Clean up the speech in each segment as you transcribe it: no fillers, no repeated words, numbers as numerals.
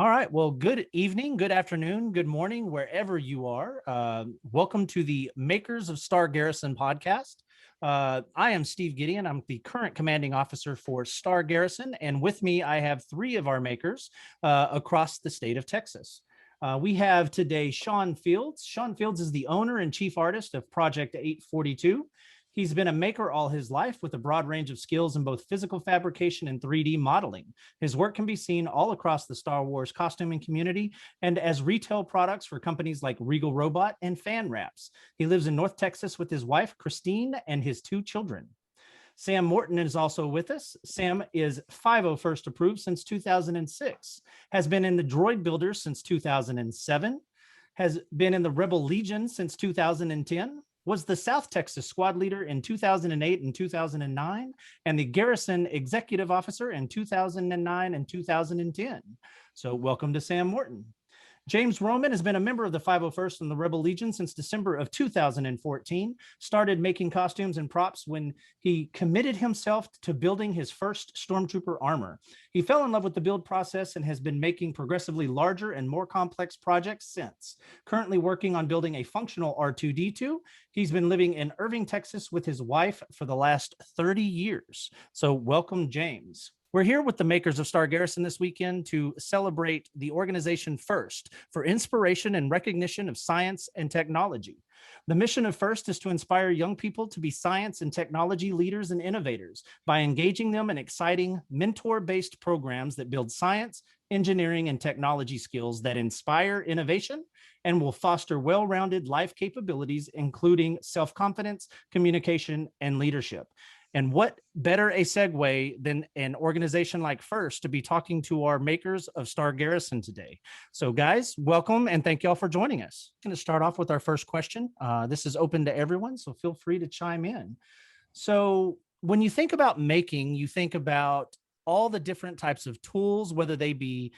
All right. Well, good evening, good afternoon, good morning, wherever you are. Welcome to the Makers of Star Garrison podcast. I am Steve Gideon. I'm the current commanding officer for Star Garrison. And with me, I have three of our makers across the state of Texas. We have today Sean Fields. Sean Fields is the owner and chief artist of Project 842. He's been a maker all his life with a broad range of skills in both physical fabrication and 3D modeling. His work can be seen all across the Star Wars costuming community and as retail products for companies like Regal Robot and Fan Wraps. He lives in North Texas with his wife, Christine, and his two children. Sam Morton is also with us. Sam is 501st approved since 2006, has been in the Droid Builders since 2007, has been in the Rebel Legion since 2010, was the South Texas squad leader in 2008 and 2009, and the Garrison executive officer in 2009 and 2010. So welcome to Sam Morton. James Roman has been a member of the 501st and the Rebel Legion since December of 2014, started making costumes and props when he committed himself to building his first Stormtrooper armor. He fell in love with the build process and has been making progressively larger and more complex projects since. Currently working on building a functional R2-D2, he's been living in Irving, Texas with his wife for the last 30 years. So welcome, James. We're here with the makers of Star Garrison this weekend to celebrate the organization FIRST for inspiration and recognition of science and technology. The mission of FIRST is to inspire young people to be science and technology leaders and innovators by engaging them in exciting mentor-based programs that build science, engineering, and technology skills that inspire innovation and will foster well-rounded life capabilities, including self-confidence, communication, and leadership. And what better a segue than an organization like FIRST to be talking to our makers of Star Garrison today. So guys, welcome and thank y'all for joining us. I'm going to start off with our first question. This is open to everyone, so feel free to chime in. So when you think about making, you think about all the different types of tools, whether they be,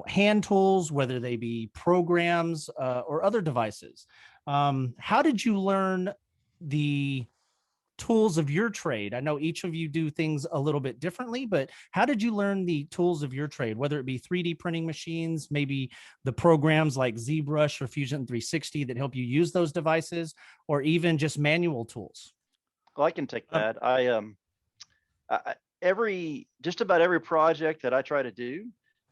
hand tools, whether they be programs or other devices. How did you learn the tools of your trade? I know each of you do things a little bit differently, but how did you learn the tools of your trade, whether it be 3D printing machines, maybe the programs like ZBrush or Fusion 360 that help you use those devices, or even just manual tools? Well, I can take that. Just about every project that I try to do,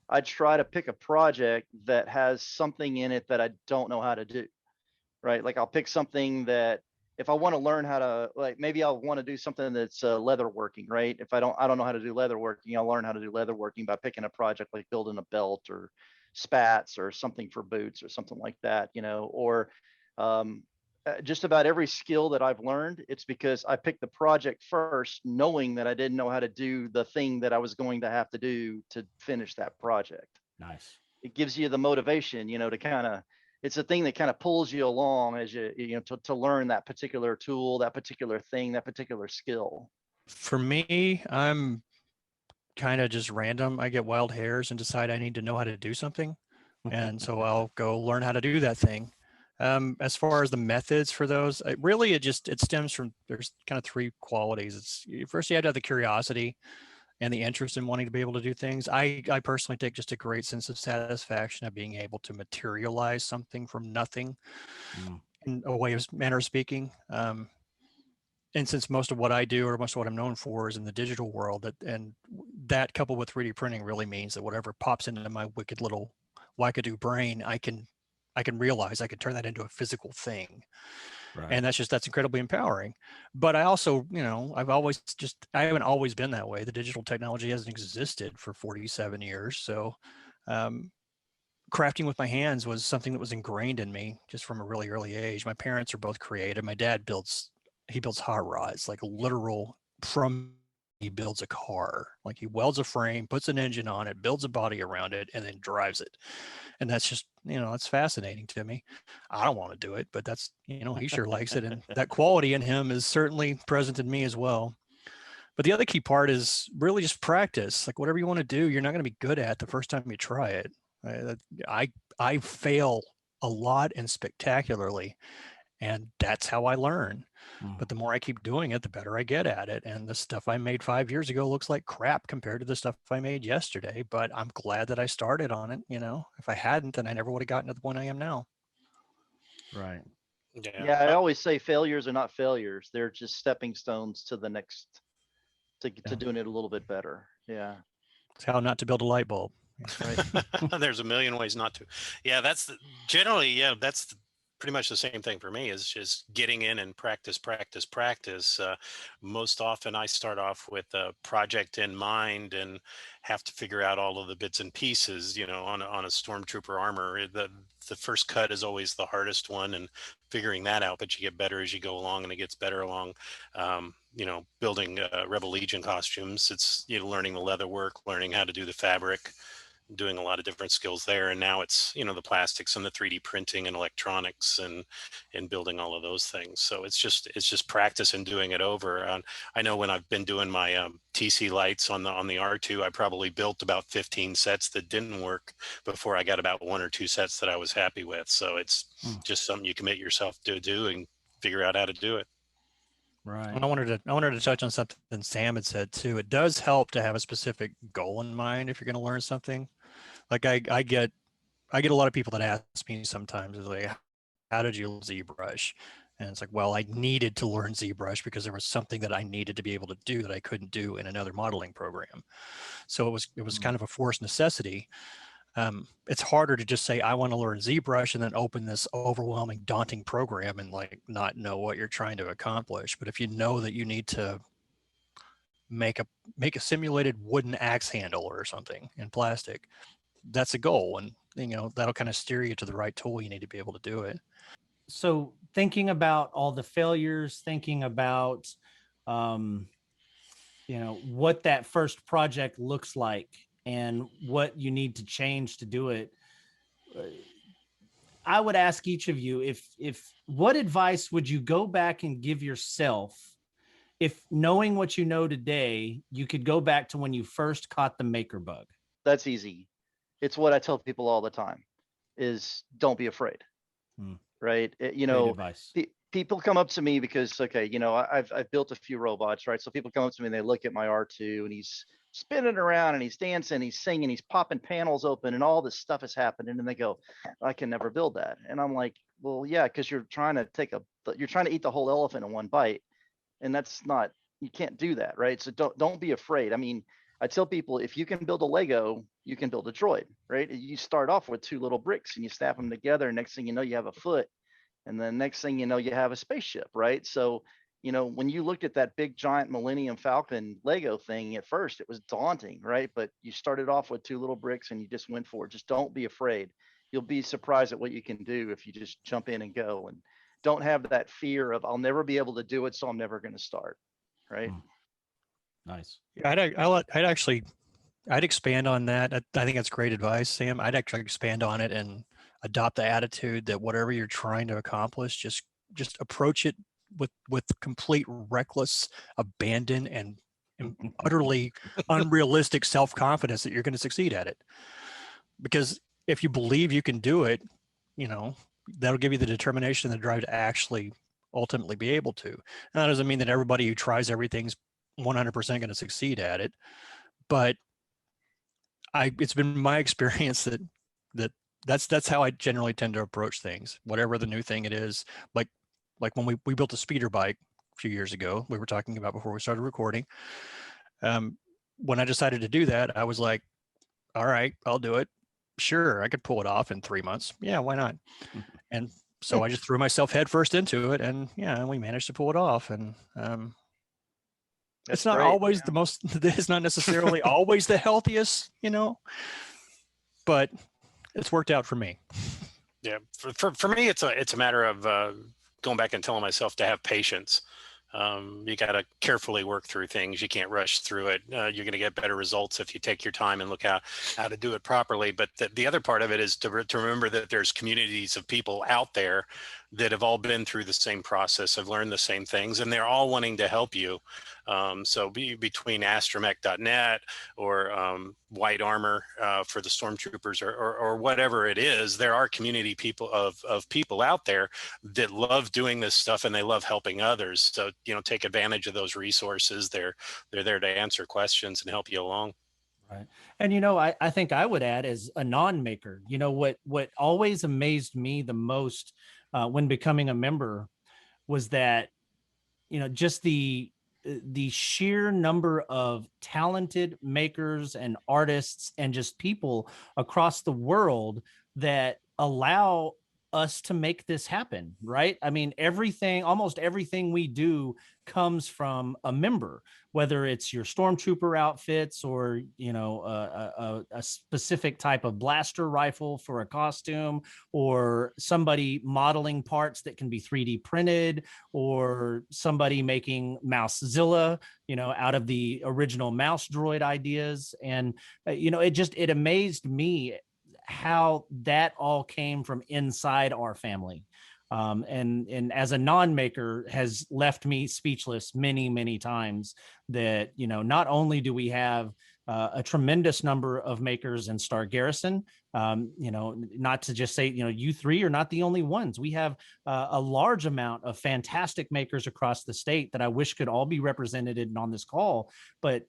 I try to pick a project that has something in it that I don't know how to do, right? Like I'll pick something that if I want to learn how to, like, maybe I'll want to do something that's leather working, right? If I don't know how to do leather working, I'll learn how to do leather working by picking a project like building a belt or spats or something for boots or something like that, or just about every skill that I've learned, it's because I picked the project first, knowing that I didn't know how to do the thing that I was going to have to do to finish that project. Nice. It gives you the motivation, to kind of, it's a thing that kind of pulls you along as to learn that particular tool, that particular thing, that particular skill. For me, I'm kind of just random. I get wild hairs and decide I need to know how to do something. And so I'll go learn how to do that thing. As far as the methods for those, it stems from, there's kind of three qualities. First, you have to have the curiosity and the interest in wanting to be able to do things. I personally take just a great sense of satisfaction of being able to materialize something from nothing in a manner of speaking. And since most of what I do, or most of what I'm known for, is in the digital world, that coupled with 3D printing really means that whatever pops into my wicked little wackadoo brain, I can realize I can turn that into a physical thing. Right. And that's incredibly empowering. But I also, I haven't always been that way. The digital technology hasn't existed for 47 years. So crafting with my hands was something that was ingrained in me just from a really early age. My parents are both creative. My dad builds hot rods, like literal he builds a car. Like he welds a frame, puts an engine on it, builds a body around it, and then drives it. And that's just, that's fascinating to me. I don't want to do it, but that's, he sure likes it. And that quality in him is certainly present in me as well. But the other key part is really just practice. Like whatever you want to do, you're not going to be good at the first time you try it. I fail a lot and spectacularly. And that's how I learn. Mm. But the more I keep doing it, the better I get at it. And the stuff I made 5 years ago looks like crap compared to the stuff I made yesterday. But I'm glad that I started on it. If I hadn't, then I never would have gotten to the point I am now. Right. Yeah, I always say failures are not failures. They're just stepping stones to the next, to Yeah. doing it a little bit better. Yeah. It's how not to build a light bulb. Right. There's a million ways not to. Yeah, generally, yeah, that's pretty much the same thing for me, is just getting in and practice. Most often I start off with a project in mind and have to figure out all of the bits and pieces, on a stormtrooper armor. The first cut is always the hardest one, and figuring that out, but you get better as you go along, and it gets better along, building Rebel Legion costumes. It's, learning the leather work, learning how to do the fabric, doing a lot of different skills there. And now it's, the plastics and the 3D printing and electronics and building all of those things. So it's just practice and doing it over. I know when I've been doing my TC lights on the R2, I probably built about 15 sets that didn't work before I got about 1 or 2 sets that I was happy with. So it's just something you commit yourself to do and figure out how to do it. Right. And I wanted to touch on something Sam had said too. It does help to have a specific goal in mind if you're going to learn something. Like I get a lot of people that ask me sometimes, is like, how did you learn ZBrush? And it's like, well, I needed to learn ZBrush because there was something that I needed to be able to do that I couldn't do in another modeling program. So it was kind of a forced necessity. It's harder to just say, I want to learn ZBrush and then open this overwhelming, daunting program and like not know what you're trying to accomplish. But if you know that you need to make a simulated wooden axe handle or something in plastic, that's a goal. And, that'll kind of steer you to the right tool you need to be able to do it. So thinking about all the failures, thinking about, what that first project looks like and what you need to change to do it. I would ask each of you, if what advice would you go back and give yourself if, knowing what you know today, you could go back to when you first caught the maker bug? That's easy. It's what I tell people all the time, is don't be afraid. Right. Great advice. People come up to me because, okay, I've built a few robots, right? So people come up to me and they look at my R2 and he's spinning around and he's dancing, he's singing, he's popping panels open and all this stuff is happening. And they go, I can never build that. And I'm like, well, yeah, because you're trying to eat the whole elephant in one bite. And you can't do that, right? So don't be afraid. I mean, I tell people, if you can build a Lego, you can build a droid, right? You start off with 2 little bricks and you snap them together. Next thing you know, you have a foot. And then next thing you know, you have a spaceship, right? So, when you looked at that big giant Millennium Falcon Lego thing at first, it was daunting, right? But you started off with 2 little bricks and you just went for it. Just don't be afraid. You'll be surprised at what you can do if you just jump in and go, and don't have that fear of, I'll never be able to do it, so I'm never going to start, right? Nice. Yeah, I'd expand on that. I think that's great advice, Sam. I'd actually expand on it and adopt the attitude that whatever you're trying to accomplish, just approach it with complete reckless abandon and utterly unrealistic self-confidence that you're going to succeed at it. Because if you believe you can do it, that'll give you the determination and the drive to actually ultimately be able to. And that doesn't mean that everybody who tries everything's 100% going to succeed at it, but it's been my experience that's how I generally tend to approach things, whatever the new thing it is. Like when we built a speeder bike a few years ago, we were talking about before we started recording. When I decided to do that, I was like, all right, I'll do it. Sure, I could pull it off in 3 months. Yeah, why not? And so I just threw myself headfirst into it, and we managed to pull it off. And it's not great, always the most, it's not necessarily always the healthiest, but it's worked out for me. Yeah, for me, it's a matter of going back and telling myself to have patience. You got to carefully work through things. You can't rush through it. You're going to get better results if you take your time and look how to do it properly. But the other part of it is to remember that there's communities of people out there that have all been through the same process, have learned the same things, and they're all wanting to help you. So between astromech.net or White Armor for the stormtroopers, or whatever it is, there are community people of people out there that love doing this stuff and they love helping others. So, take advantage of those resources. They're there to answer questions and help you along. Right. And, I think I would add, as a non-maker, what always amazed me the most when becoming a member was that, just the sheer number of talented makers and artists and just people across the world that allow us to make this happen, right? I mean, almost everything we do comes from a member, whether it's your stormtrooper outfits or, a specific type of blaster rifle for a costume, or somebody modeling parts that can be 3D printed, or somebody making Mousezilla, out of the original mouse droid ideas. And, it amazed me how that all came from inside our family. And as a non-maker has left me speechless many times, that, not only do we have a tremendous number of makers in Star Garrison, not to just say, you three are not the only ones. We have a large amount of fantastic makers across the state that I wish could all be represented on this call, but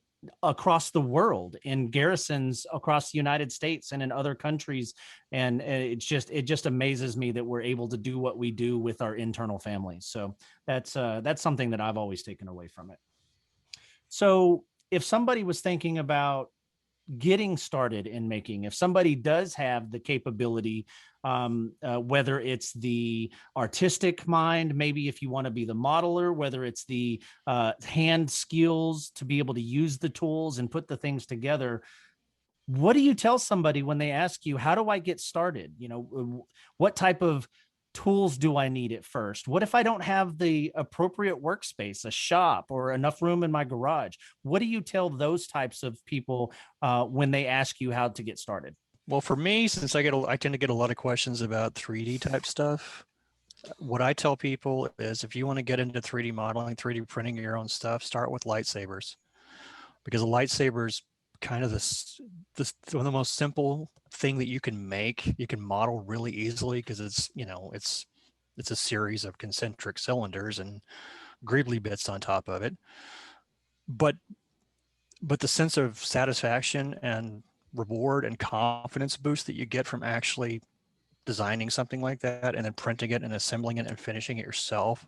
across the world, in garrisons across the United States and in other countries. And it just amazes me that we're able to do what we do with our internal families. So that's something that I've always taken away from it. So if somebody was thinking about getting started in making, if somebody does have the capability, whether it's the artistic mind, maybe if you want to be the modeler, whether it's the hand skills to be able to use the tools and put the things together, what do you tell somebody when they ask you, how do I get started? What type of tools do I need at first? What if I don't have the appropriate workspace, a shop, or enough room in my garage? What do you tell those types of people when they ask you how to get started? Well, for me, since I tend to get a lot of questions about 3D type stuff, what I tell people is, if you want to get into 3D modeling, 3D printing your own stuff, start with lightsabers, because a lightsaber is kind of one of the most simple thing that you can make. You can model really easily because it's a series of concentric cylinders and greebly bits on top of it. But the sense of satisfaction and reward and confidence boost that you get from actually designing something like that and then printing it and assembling it and finishing it yourself,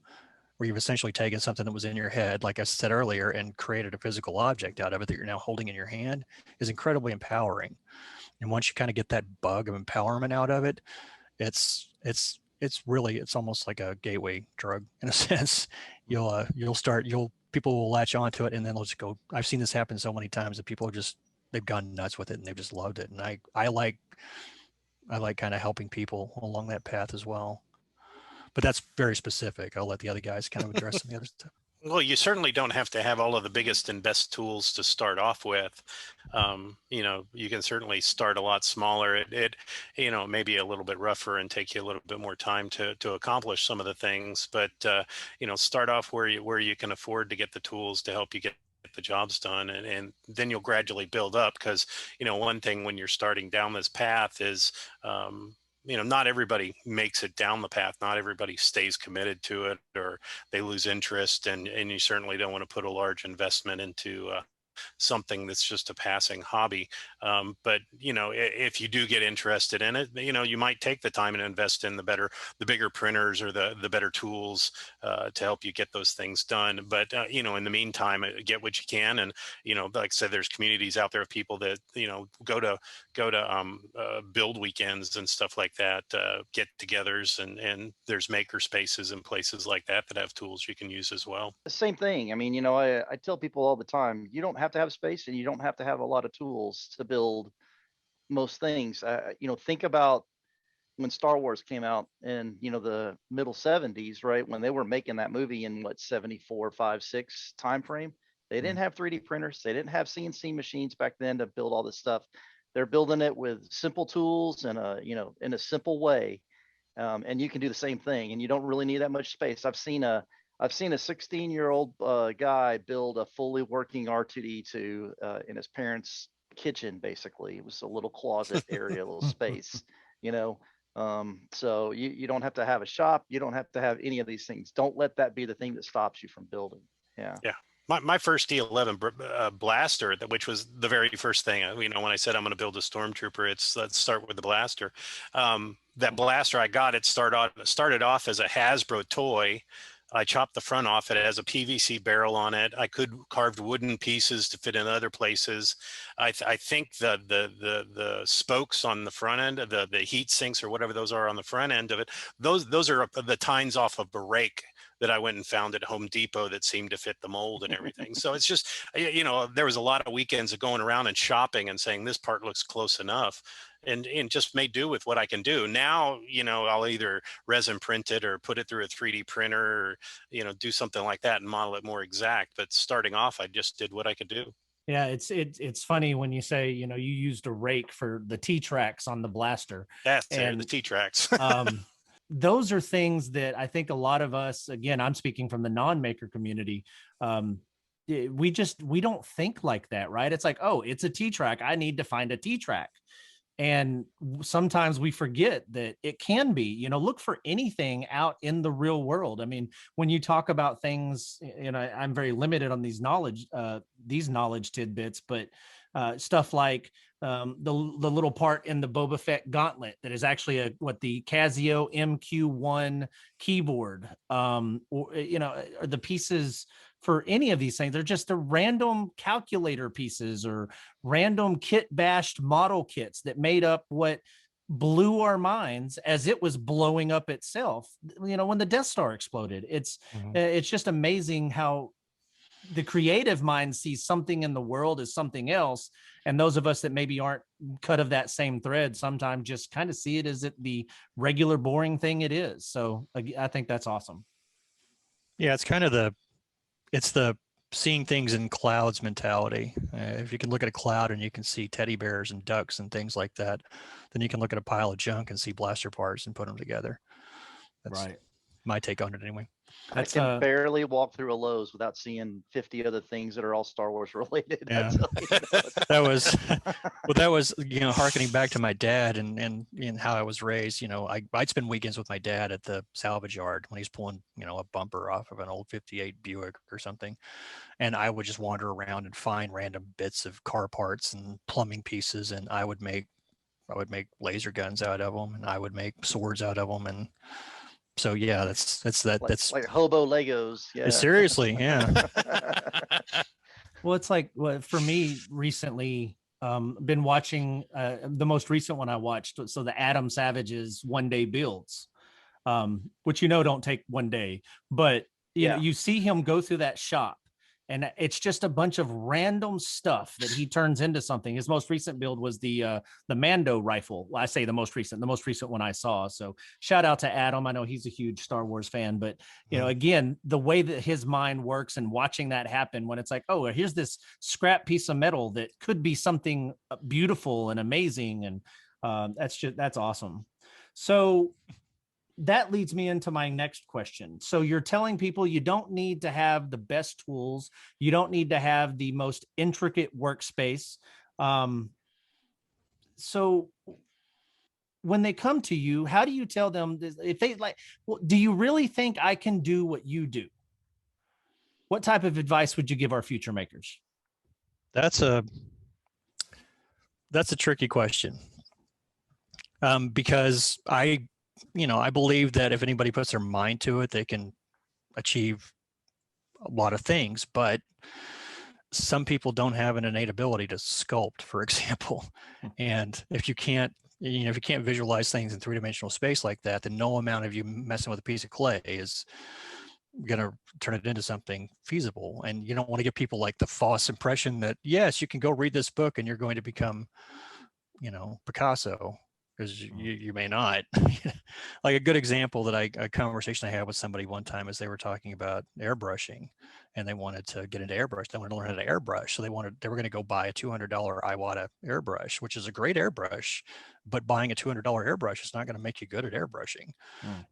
where you've essentially taken something that was in your head, like I said earlier, and created a physical object out of it that you're now holding in your hand, is incredibly empowering. And once you kind of get that bug of empowerment out of it, it's almost like a gateway drug in a sense. People will latch onto it, and then they'll just go. I've seen this happen so many times that people they've gone nuts with it and they've just loved it. And I like kind of helping people along that path as well. But that's very specific. I'll let the other guys kind of address some of the other stuff. Well, you certainly don't have to have all of the biggest and best tools to start off with. You can certainly start a lot smaller. It may be a little bit rougher and take you a little bit more time to accomplish some of the things, but start off where you can afford to get the tools to help you get the jobs done, and then you'll gradually build up. Because one thing when you're starting down this path is not everybody makes it down the path. Not everybody stays committed to it, or they lose interest, and you certainly don't want to put a large investment into something that's just a passing hobby. But if you do get interested in it, you might take the time and invest in the bigger printers or the better tools to help you get those things done. But in the meantime, get what you can. And like I said, there's communities out there of people that go to build weekends and stuff like that, get-togethers, and there's maker spaces and places like that have tools you can use as well. The same thing. I mean, I tell people all the time, you don't have to have space and you don't have to have a lot of tools to build most things. Think about when Star Wars came out in, the middle 70s, right? When they were making that movie in 74, 5, 6 time frame. They didn't have 3D printers. They didn't have CNC machines back then to build all this stuff. They're building it with simple tools and in a simple way. And you can do the same thing, and you don't really need that much space. I've seen a 16-year-old guy build a fully working R2D2 in his parents' kitchen. Basically, it was a little closet area, a little space, you know. So you don't have to have a shop. You don't have to have any of these things. Don't let that be the thing that stops you from building. Yeah. Yeah. My first D11 blaster, which was the very first thing, you know, when I said I'm going to build a stormtrooper, let's start with the blaster. That blaster I got, it started off as a Hasbro toy. I chopped the front off. It has a PVC barrel on it. I could carve wooden pieces to fit in other places. I think the spokes on the front end, the heat sinks or whatever those are on the front end of it, those are the tines off of a rake that I went and found at Home Depot that seemed to fit the mold and everything. So it's just, you know, there was a lot of weekends of going around and shopping and saying this part looks close enough, and just made do with what I can do. Now, you know, I'll either resin print it or put it through a 3D printer, or, you know, do something like that and model it more exact. But starting off, I just did what I could do. Yeah, it's funny when you say, you know, you used a rake for the T-tracks on the blaster. That's and the T-tracks. Those are things that I think a lot of us, again, I'm speaking from the non-maker community, we don't think like that, right? It's like, oh, it's a T-track, I need to find a T-track. And sometimes we forget that it can be, you know, look for anything out in the real world. I mean, when you talk about things, you know, I'm very limited on these knowledge tidbits, but stuff like the little part in the Boba Fett gauntlet that is actually the Casio MQ1 keyboard, or, you know, or the pieces for any of these things. They're just the random calculator pieces or random kit bashed model kits that made up what blew our minds as it was blowing up itself, you know, when the Death Star exploded. It's just amazing how the creative mind sees something in the world as something else, and those of us that maybe aren't cut of that same thread sometimes just kind of see it as the regular boring thing it is. So I think that's awesome. Yeah, it's kind of the seeing things in clouds mentality. If you can look at a cloud and you can see teddy bears and ducks and things like that, then you can look at a pile of junk and see blaster parts and put them together. That's right. My take on it anyway. I can barely walk through a Lowe's without seeing 50 other things that are all Star Wars related. Yeah. That was, you know, harkening back to my dad and how I was raised. You know, I'd spend weekends with my dad at the salvage yard when he's pulling, you know, a bumper off of an old 58 Buick or something. And I would just wander around and find random bits of car parts and plumbing pieces. And I would make laser guns out of them, and I would make swords out of them. And so, yeah, that's like hobo Legos. Yeah. Seriously. Yeah. Well, it's like, for me recently, been watching the most recent one I watched. So the Adam Savage's one day builds, which, you know, don't take one day, but you know, you see him go through that shop, and it's just a bunch of random stuff that he turns into something. His most recent build was the Mando rifle. Well, I say the most recent one I saw. So shout out to Adam. I know he's a huge Star Wars fan, but you know, again, the way that his mind works and watching that happen, when it's like, oh, here's this scrap piece of metal that could be something beautiful and amazing. And that's awesome. So that leads me into my next question. So you're telling people you don't need to have the best tools. You don't need to have the most intricate workspace. So when they come to you, how do you tell them if they like, well, do you really think I can do what you do? What type of advice would you give our future makers? That's a tricky question. Because I believe that if anybody puts their mind to it, they can achieve a lot of things, but some people don't have an innate ability to sculpt, for example. And if you can't visualize things in three-dimensional space like that, then no amount of you messing with a piece of clay is going to turn it into something feasible. And you don't want to give people like the false impression that, yes, you can go read this book and you're going to become, you know, Picasso. because you may not. Like a good example that a conversation I had with somebody one time is they were talking about airbrushing, and they wanted to get into airbrush. They wanted to learn how to airbrush, so they were going to go buy a $200 Iwata airbrush, which is a great airbrush, but buying a $200 airbrush is not going to make you good at airbrushing.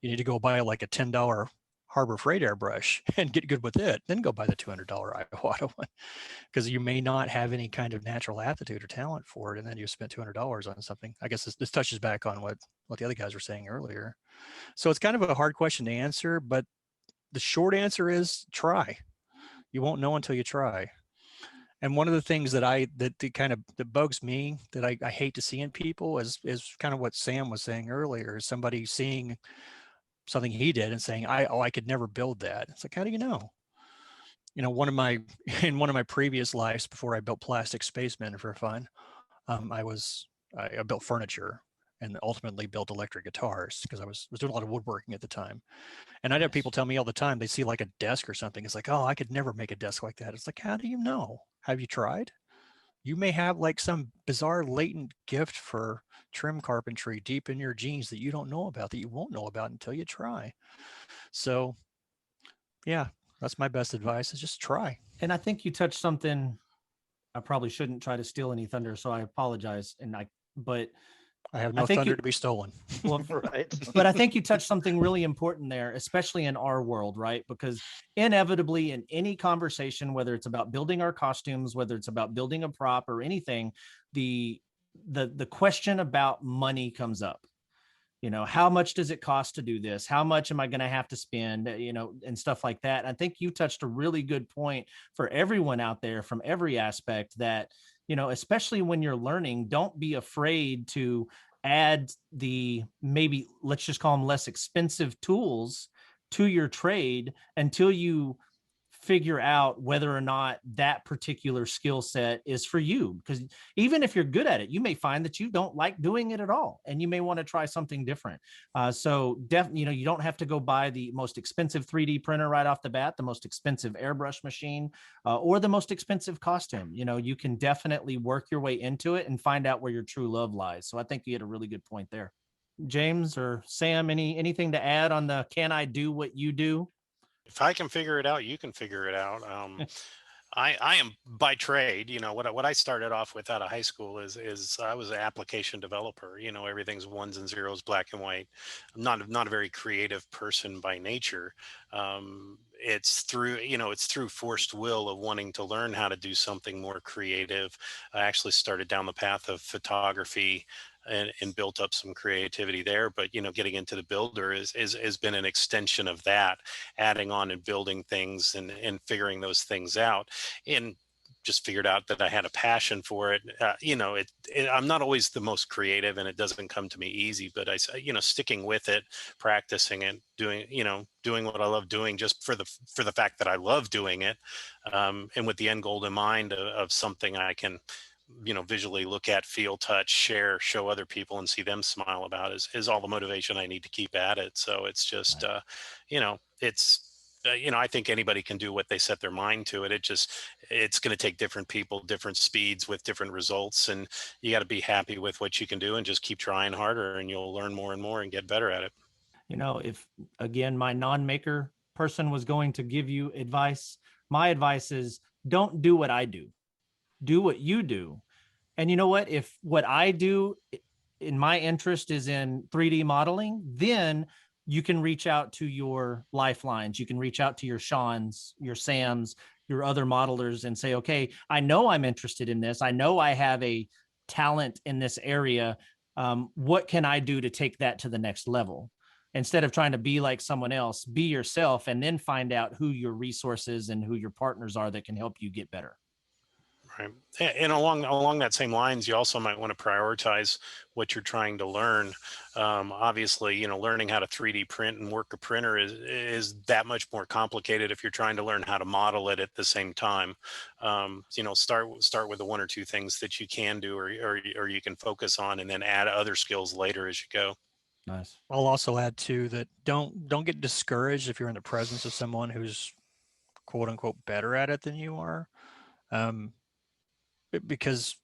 You need to go buy like a $10 Harbor Freight airbrush and get good with it, then go buy the $200 Iwata one, because you may not have any kind of natural aptitude or talent for it, and then you spent $200 on something. I guess this touches back on what the other guys were saying earlier. So it's kind of a hard question to answer, but the short answer is try. You won't know until you try. And one of the things that bugs me, that I hate to see in people, is kind of what Sam was saying earlier, is somebody seeing something he did and saying, I could never build that. It's like, how do you know? In one of my previous lives, before I built plastic spacemen for fun, I built furniture and ultimately built electric guitars, because I was doing a lot of woodworking at the time. And I'd have people tell me all the time, they see like a desk or something. It's like, oh, I could never make a desk like that. It's like, how do you know? Have you tried? You may have like some bizarre latent gift for trim carpentry deep in your genes that you don't know about, that you won't know about until you try. So yeah, that's my best advice, is just try. And I think you touched something. I probably shouldn't try to steal any thunder, so I apologize. But I have no thunder to be stolen. Well, Right. but I think you touched something really important there, especially in our world, right? Because inevitably in any conversation, whether it's about building our costumes, whether it's about building a prop or anything, the question about money comes up. How much does it cost to do this? How much am I going to have to spend, and stuff like that. I think you touched a really good point for everyone out there from every aspect, that, especially when you're learning, don't be afraid to add maybe let's just call them less expensive tools to your trade until you figure out whether or not that particular skill set is for you. Because even if you're good at it, you may find that you don't like doing it at all, and you may want to try something different. So definitely, you don't have to go buy the most expensive 3D printer right off the bat, the most expensive airbrush machine, or the most expensive costume. You can definitely work your way into it and find out where your true love lies. So I think you had a really good point there. James or Sam, anything to add on the can I do what you do? If I can figure it out, you can figure it out. I am by trade, what I started off with out of high school is I was an application developer. Everything's ones and zeros, black and white. I'm not a very creative person by nature. It's through forced will of wanting to learn how to do something more creative. I actually started down the path of photography and built up some creativity there. But getting into the builder has been an extension of that, adding on and building things and figuring those things out. And just figured out that I had a passion for it. I'm not always the most creative, and it doesn't come to me easy, but sticking with it, practicing it, doing what I love doing, just for the fact that I love doing it, and with the end goal in mind of something I can visually look at, feel, touch, share, show other people, and see them smile about is all the motivation I need to keep at it. So it's just, I think anybody can do what they set their mind to it. It's going to take different people, different speeds with different results. And you got to be happy with what you can do and just keep trying harder, and you'll learn more and more and get better at it. If again, my non-maker person was going to give you advice, my advice is don't do what I do what you do. And you know what? If what I do in my interest is in 3D modeling, then you can reach out to your lifelines. You can reach out to your Sean's, your Sam's, your other modelers and say, okay, I know I'm interested in this. I know I have a talent in this area. What can I do to take that to the next level? Instead of trying to be like someone else, be yourself, and then find out who your resources and who your partners are that can help you get better. Right. And along that same lines, you also might want to prioritize what you're trying to learn. Obviously, learning how to 3D print and work a printer is that much more complicated if you're trying to learn how to model it at the same time. Start with the one or two things that you can do or you can focus on, and then add other skills later as you go. Nice. I'll also add too that don't get discouraged if you're in the presence of someone who's quote unquote better at it than you are. Because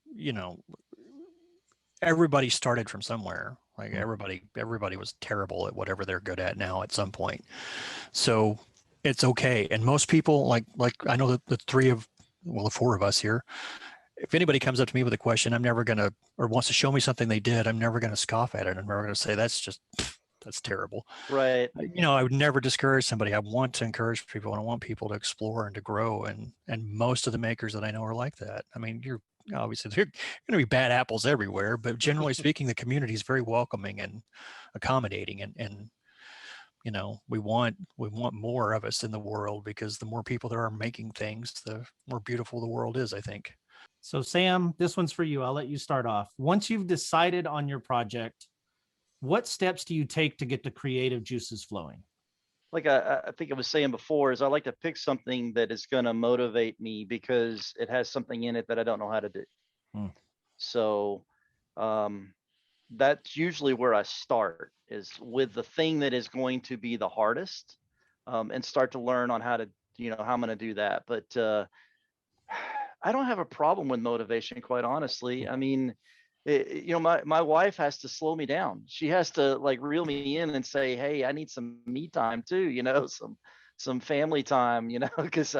everybody started from somewhere. Like everybody was terrible at whatever they're good at now at some point. So it's okay. And most people, like I know that the four of us here, if anybody comes up to me with a question, I'm never going to, or wants to show me something they did, I'm never going to scoff at it. I'm never going to say that's terrible. Right. I would never discourage somebody. I want to encourage people, and I want people to explore and to grow. And most of the makers that I know are like that. I mean, you're obviously there are going to be bad apples everywhere, but generally speaking, the community is very welcoming and accommodating. And we want more of us in the world, because the more people there are making things, the more beautiful the world is, I think. So Sam, this one's for you. I'll let you start off. Once you've decided on your project, what steps do you take to get the creative juices flowing? Like I think I was saying before, is I like to pick something that is going to motivate me because it has something in it that I don't know how to do. So that's usually where I start, is with the thing that is going to be the hardest, and start to learn on how to, how I'm going to do that. But I don't have a problem with motivation, quite honestly. I mean, my wife has to slow me down. She has to like reel me in and say, "Hey, I need some me time too, some family time, because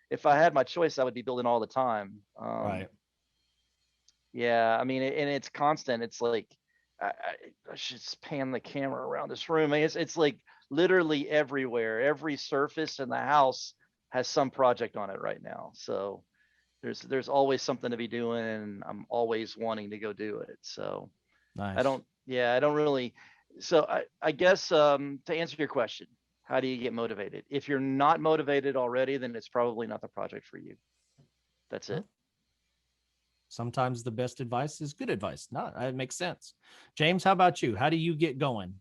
if I had my choice, I would be building all the time." Right. Yeah, I mean, and it's constant. It's like I should just pan the camera around this room. I mean, it's like literally everywhere. Every surface in the house has some project on it right now. So there's always something to be doing, and I'm always wanting to go do it. So Nice. I don't really. So I guess to answer your question, how do you get motivated? If you're not motivated already, then it's probably not the project for you. That's it. Sometimes the best advice is good advice. No, it makes sense. James, how about you? How do you get going?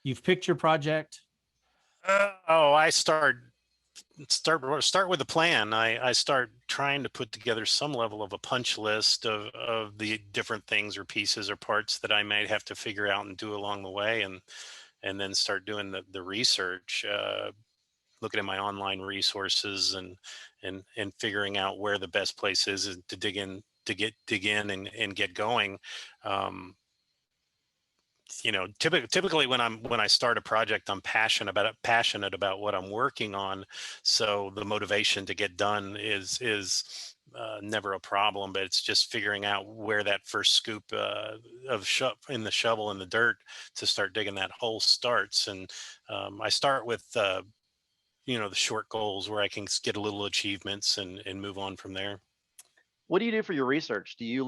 You've picked your project. I start with a plan. I start trying to put together some level of a punch list of the different things or pieces or parts that I might have to figure out and do along the way, and then start doing the research, looking at my online resources and figuring out where the best place is to dig in and get going. Typically when I start a project, I'm passionate about what I'm working on. So the motivation to get done is never a problem, but it's just figuring out where that first scoop in the shovel in the dirt to start digging that hole starts. And I start with the short goals where I can get a little achievements and move on from there. What do you do for your research? Do you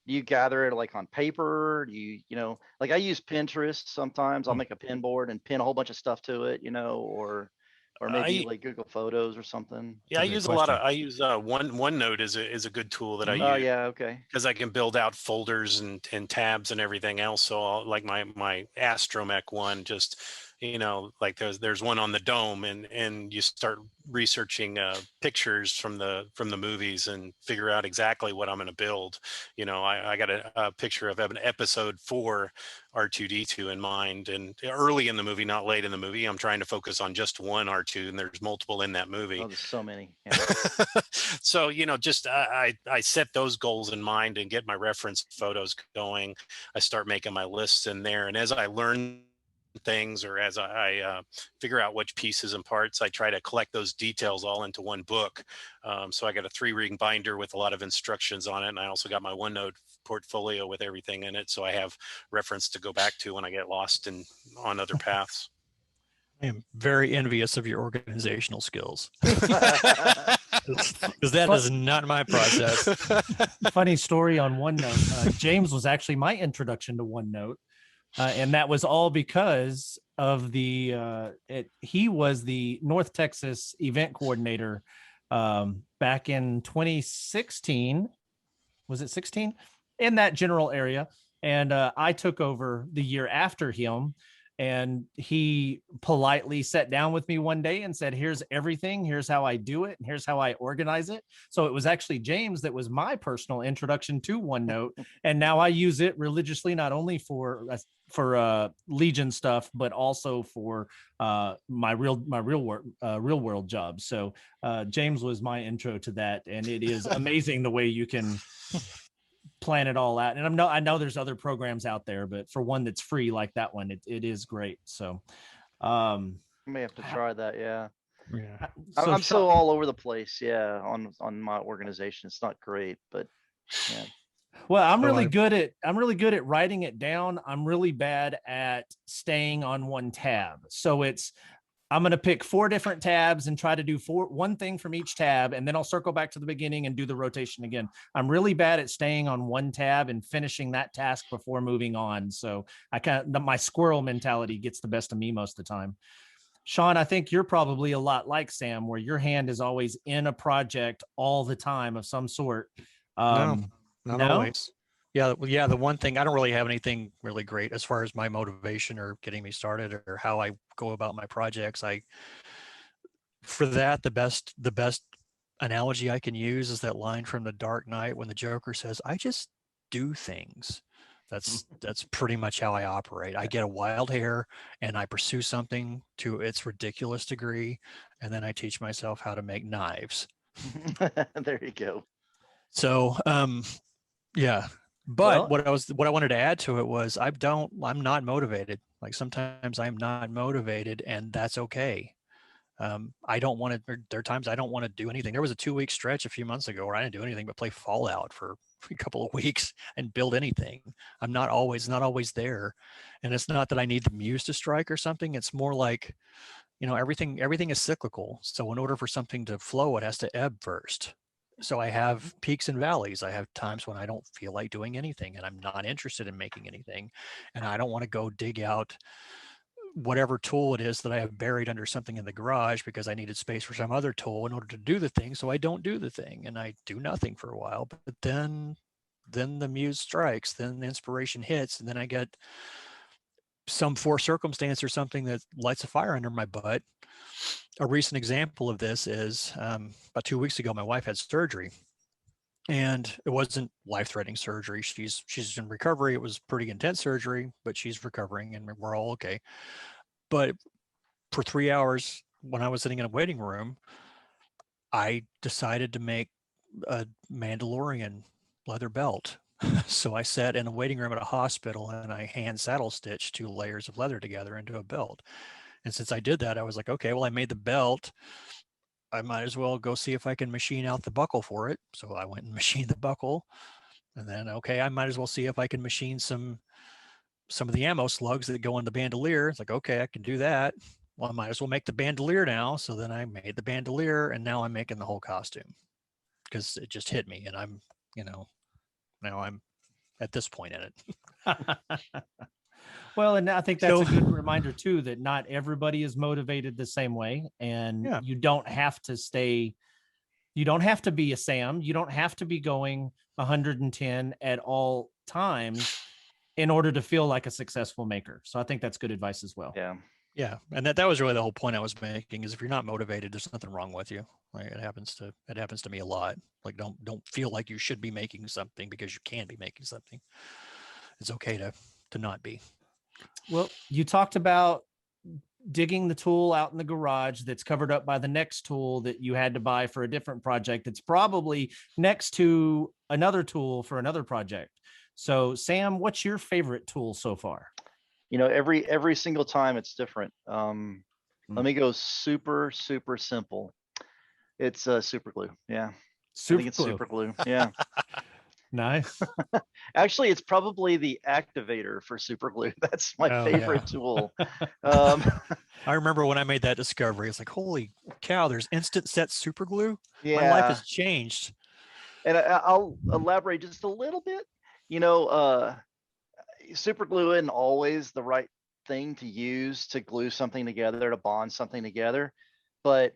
do you gather it like on paper? Do like I use Pinterest sometimes. I'll make a pin board and pin a whole bunch of stuff to it, or maybe like Google Photos or something. Yeah, I use OneNote is a good tool that I use. Oh yeah, okay. Because I can build out folders and tabs and everything else. So like my Astromech one, just like there's one on the dome, and you start researching pictures from the movies and figure out exactly what I'm going to build. I got a picture of an episode 4 R2D2 in mind, and early in the movie, not late in the movie. I'm trying to focus on just one R2, and there's multiple in that movie. Oh, there's so many. Yeah. So just I set those goals in mind and get my reference photos going. I start making my lists in there, and as I learn things, or as I figure out which pieces and parts, I try to collect those details all into one book. So I got a 3-ring binder with a lot of instructions on it, and I also got my OneNote portfolio with everything in it, so I have reference to go back to when I get lost on other paths. I am very envious of your organizational skills, because that is not my process. Funny story on OneNote. James was actually my introduction to OneNote. And that was all because of he was the North Texas event coordinator back in 2016. Was it 16? In that general area. And I took over the year after him. And he politely sat down with me one day and said, "Here's everything. Here's how I do it. And here's how I organize it." So it was actually James that was my personal introduction to OneNote. And now I use it religiously, not only for Legion stuff, but also for my real world job. So James was my intro to that. And it is amazing the way you can plan it all out. And I know there's other programs out there, but for one that's free like that one, it is great. So You may have to try that. Yeah. Yeah. so I'm so Sean, all over the place. Yeah. On my organization. It's not great, but yeah. well, I'm So really good at writing it down. I'm really bad at staying on one tab. So I'm going to pick 4 different tabs and try to do one thing from each tab. And then I'll circle back to the beginning and do the rotation again. I'm really bad at staying on one tab and finishing that task before moving on. So my squirrel mentality gets the best of me most of the time. Sean, I think you're probably a lot like Sam, where your hand is always in a project all the time of some sort. No, not no? always. Yeah, yeah. The one thing, I don't really have anything really great as far as my motivation or getting me started or how I go about my projects. For that, the best analogy I can use is that line from The Dark Knight when the Joker says, "I just do things." That's pretty much how I operate. I get a wild hair and I pursue something to its ridiculous degree, and then I teach myself how to make knives. There you go. So, yeah. But Well, what I wanted to add to it was I'm not motivated. Like sometimes I'm not motivated, and that's okay. I don't want to. There are times I don't want to do anything. There was a 2-week stretch a few months ago where I didn't do anything but play Fallout for a couple of weeks and build anything. I'm not always there, and it's not that I need the muse to strike or something. It's more like, everything is cyclical. So in order for something to flow, it has to ebb first. So I have peaks and valleys. I have times when I don't feel like doing anything and I'm not interested in making anything, and I don't want to go dig out whatever tool it is that I have buried under something in the garage because I needed space for some other tool in order to do the thing. So I don't do the thing and I do nothing for a while, but then the muse strikes, then the inspiration hits, and then I get some forced circumstance or something that lights a fire under my butt. A recent example of this is about 2 weeks ago, my wife had surgery, and it wasn't life-threatening surgery. She's in recovery. It was pretty intense surgery, but she's recovering and we're all okay. But for 3 hours when I was sitting in a waiting room, I decided to make a Mandalorian leather belt. So I sat in a waiting room at a hospital and I hand saddle stitched 2 layers of leather together into a belt. And since I did that, I was like, okay, well, I made the belt. I might as well go see if I can machine out the buckle for it. So I went and machined the buckle. And then, okay, I might as well see if I can machine some of the ammo slugs that go in the bandolier. It's like, okay, I can do that. Well, I might as well make the bandolier now. So then I made the bandolier, and now I'm making the whole costume because it just hit me. And I'm, now I'm at this point in it. well, and I think that's So, a good reminder too, that not everybody is motivated the same way. And yeah, you don't have to be a Sam. You don't have to be going 110 at all times in order to feel like a successful maker. So I think that's good advice as well. Yeah. yeah. And that was really the whole point I was making is if you're not motivated, there's nothing wrong with you. Like it happens to me a lot. Like don't feel like you should be making something because you can be making something. It's okay to not be. Well, you talked about digging the tool out in the garage that's covered up by the next tool that you had to buy for a different project that's probably next to another tool for another project. So Sam, what's your favorite tool so far? Every single time it's different. Let me go super simple. It's super glue. Yeah. I think it's super glue. Yeah. Nice. Actually, it's probably the activator for super glue. That's my favorite tool. I remember when I made that discovery, it's like, holy cow, there's instant set super glue. Yeah. My life has changed. And I'll elaborate just a little bit. Super glue isn't always the right thing to use to glue something together, to bond something together, but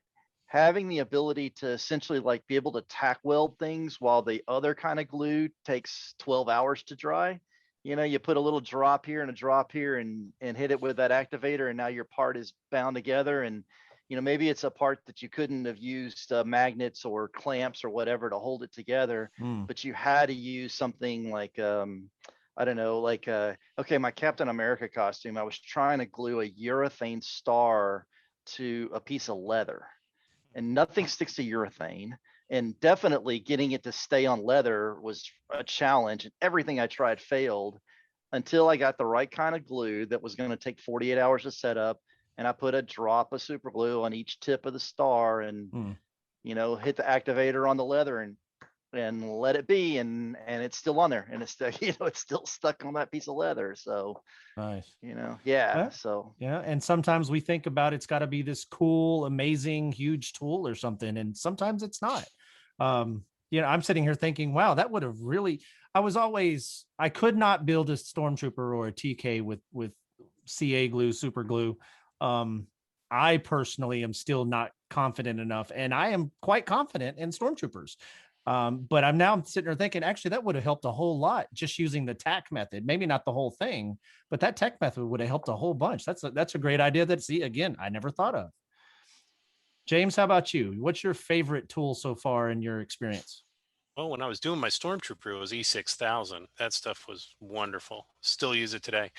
having the ability to essentially like be able to tack weld things while the other kind of glue takes 12 hours to dry. You put a little drop here and a drop here and hit it with that activator, and now your part is bound together. And maybe it's a part that you couldn't have used magnets or clamps or whatever to hold it together, but you had to use something like I don't know, like okay, my Captain America costume, I was trying to glue a urethane star to a piece of leather, and nothing sticks to urethane. and definitely getting it to stay on leather was a challenge. And everything I tried failed until I got the right kind of glue that was going to take 48 hours to set up. And I put a drop of super glue on each tip of the star and, hit the activator on the leather and let it be. And it's still on there, and it's still, it's still stuck on that piece of leather. So nice. So yeah. And sometimes we think about it's got to be this cool, amazing, huge tool or something. And sometimes it's not. I'm sitting here thinking, wow, that would have really, I could not build a Stormtrooper or a TK with CA glue, super glue. I personally am still not confident enough, and I am quite confident in Stormtroopers. But I'm now sitting there thinking, actually, that would have helped a whole lot just using the tack method. Maybe not the whole thing, but that tack method would have helped a whole bunch. That's a great idea that, see, again, I never thought of. James, how about you? What's your favorite tool so far in your experience? Well, when I was doing my Stormtrooper, it was E6000. That stuff was wonderful. Still use it today.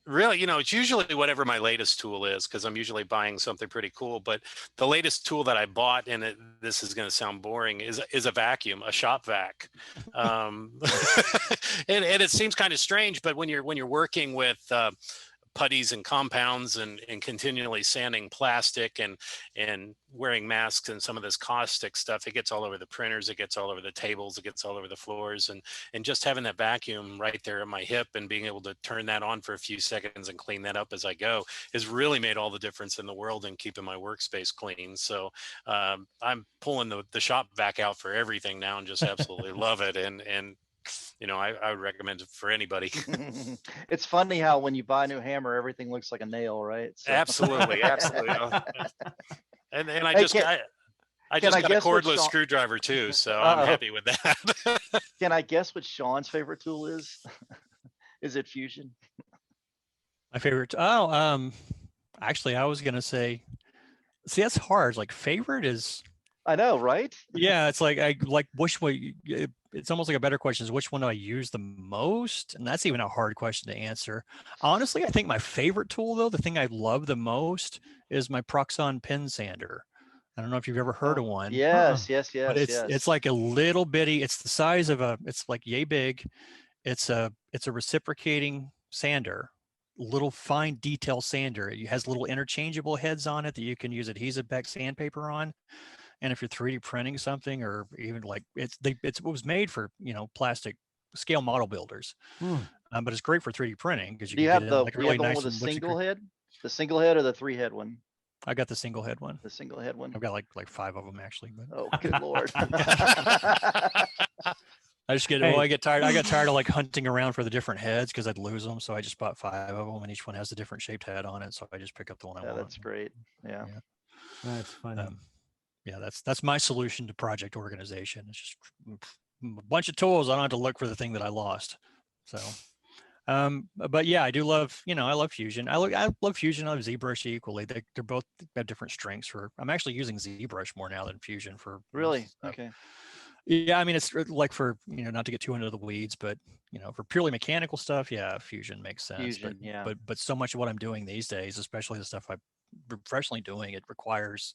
Really, it's usually whatever my latest tool is, because I'm usually buying something pretty cool. But the latest tool that I bought, and this is going to sound boring, is a vacuum, a shop vac. And it seems kind of strange, but when you're working with putties and compounds and continually sanding plastic and wearing masks and some of this caustic stuff, it gets all over the printers, it gets all over the tables, it gets all over the floors, and just having that vacuum right there at my hip and being able to turn that on for a few seconds and clean that up as I go has really made all the difference in the world in keeping my workspace clean. So I'm pulling the shop vac out for everything now and just absolutely love it. And I would recommend it for anybody. It's funny how when you buy a new hammer, everything looks like a nail, right? So. Absolutely. And I just got a cordless screwdriver too, so I'm happy with that. Can I guess what Sean's favorite tool is? Is it Fusion? My favorite? Actually, I was gonna say, see, that's hard. Like, favorite is. I know, right? Yeah, it's like which one. It's almost like a better question is which one do I use the most, and that's even a hard question to answer. Honestly, I think my favorite tool, though, the thing I love the most, is my Proxxon pen sander. I don't know if you've ever heard of one. Yes. But it's like a little bitty. It's the size of it's like yay big. It's a reciprocating sander, little fine detail sander. It has little interchangeable heads on it that you can use adhesive back sandpaper on. And if you're 3D printing something, or even like it was made for plastic scale model builders, but it's great for 3D printing because you can get like really nice. With the single head, or the 3-head one? I got the single head one. The single head one. I've got like 5 of them actually. But. Oh, good Lord. I just I get tired. I got tired of like hunting around for the different heads because I'd lose them. So I just bought 5 of them, and each one has a different shaped head on it. So I just pick up the one I want. That's great. Yeah. That's funny. Yeah, that's my solution to project organization. It's just a bunch of tools. I don't have to look for the thing that I lost. So, but yeah, I do love, I love Fusion. I love Fusion. I love ZBrush equally. They're both have different strengths I'm actually using ZBrush more now than Fusion for. Really? Okay. Yeah. I mean, it's like for, not to get too into the weeds, but, for purely mechanical stuff, yeah, Fusion makes sense. But so much of what I'm doing these days, especially the stuff I'm professionally doing, it requires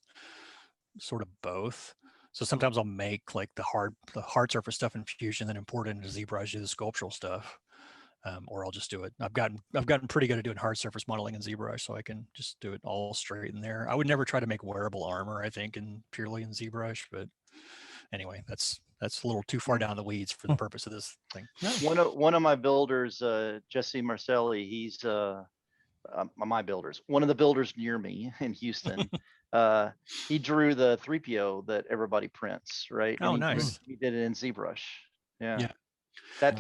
sort of both. So sometimes I'll make like the hard surface stuff in Fusion, then import it into ZBrush, do the sculptural stuff, or I'll just do it. I've gotten pretty good at doing hard surface modeling in ZBrush, so I can just do it all straight in there. I would never try to make wearable armor, I think, purely in ZBrush, but anyway, that's a little too far down the weeds for the purpose of this thing. One of my builders, Jesse Marcelli, he's my builders. One of the builders near me in Houston. He drew the 3PO that everybody prints, right? Oh, nice. He did it in ZBrush. Yeah. That's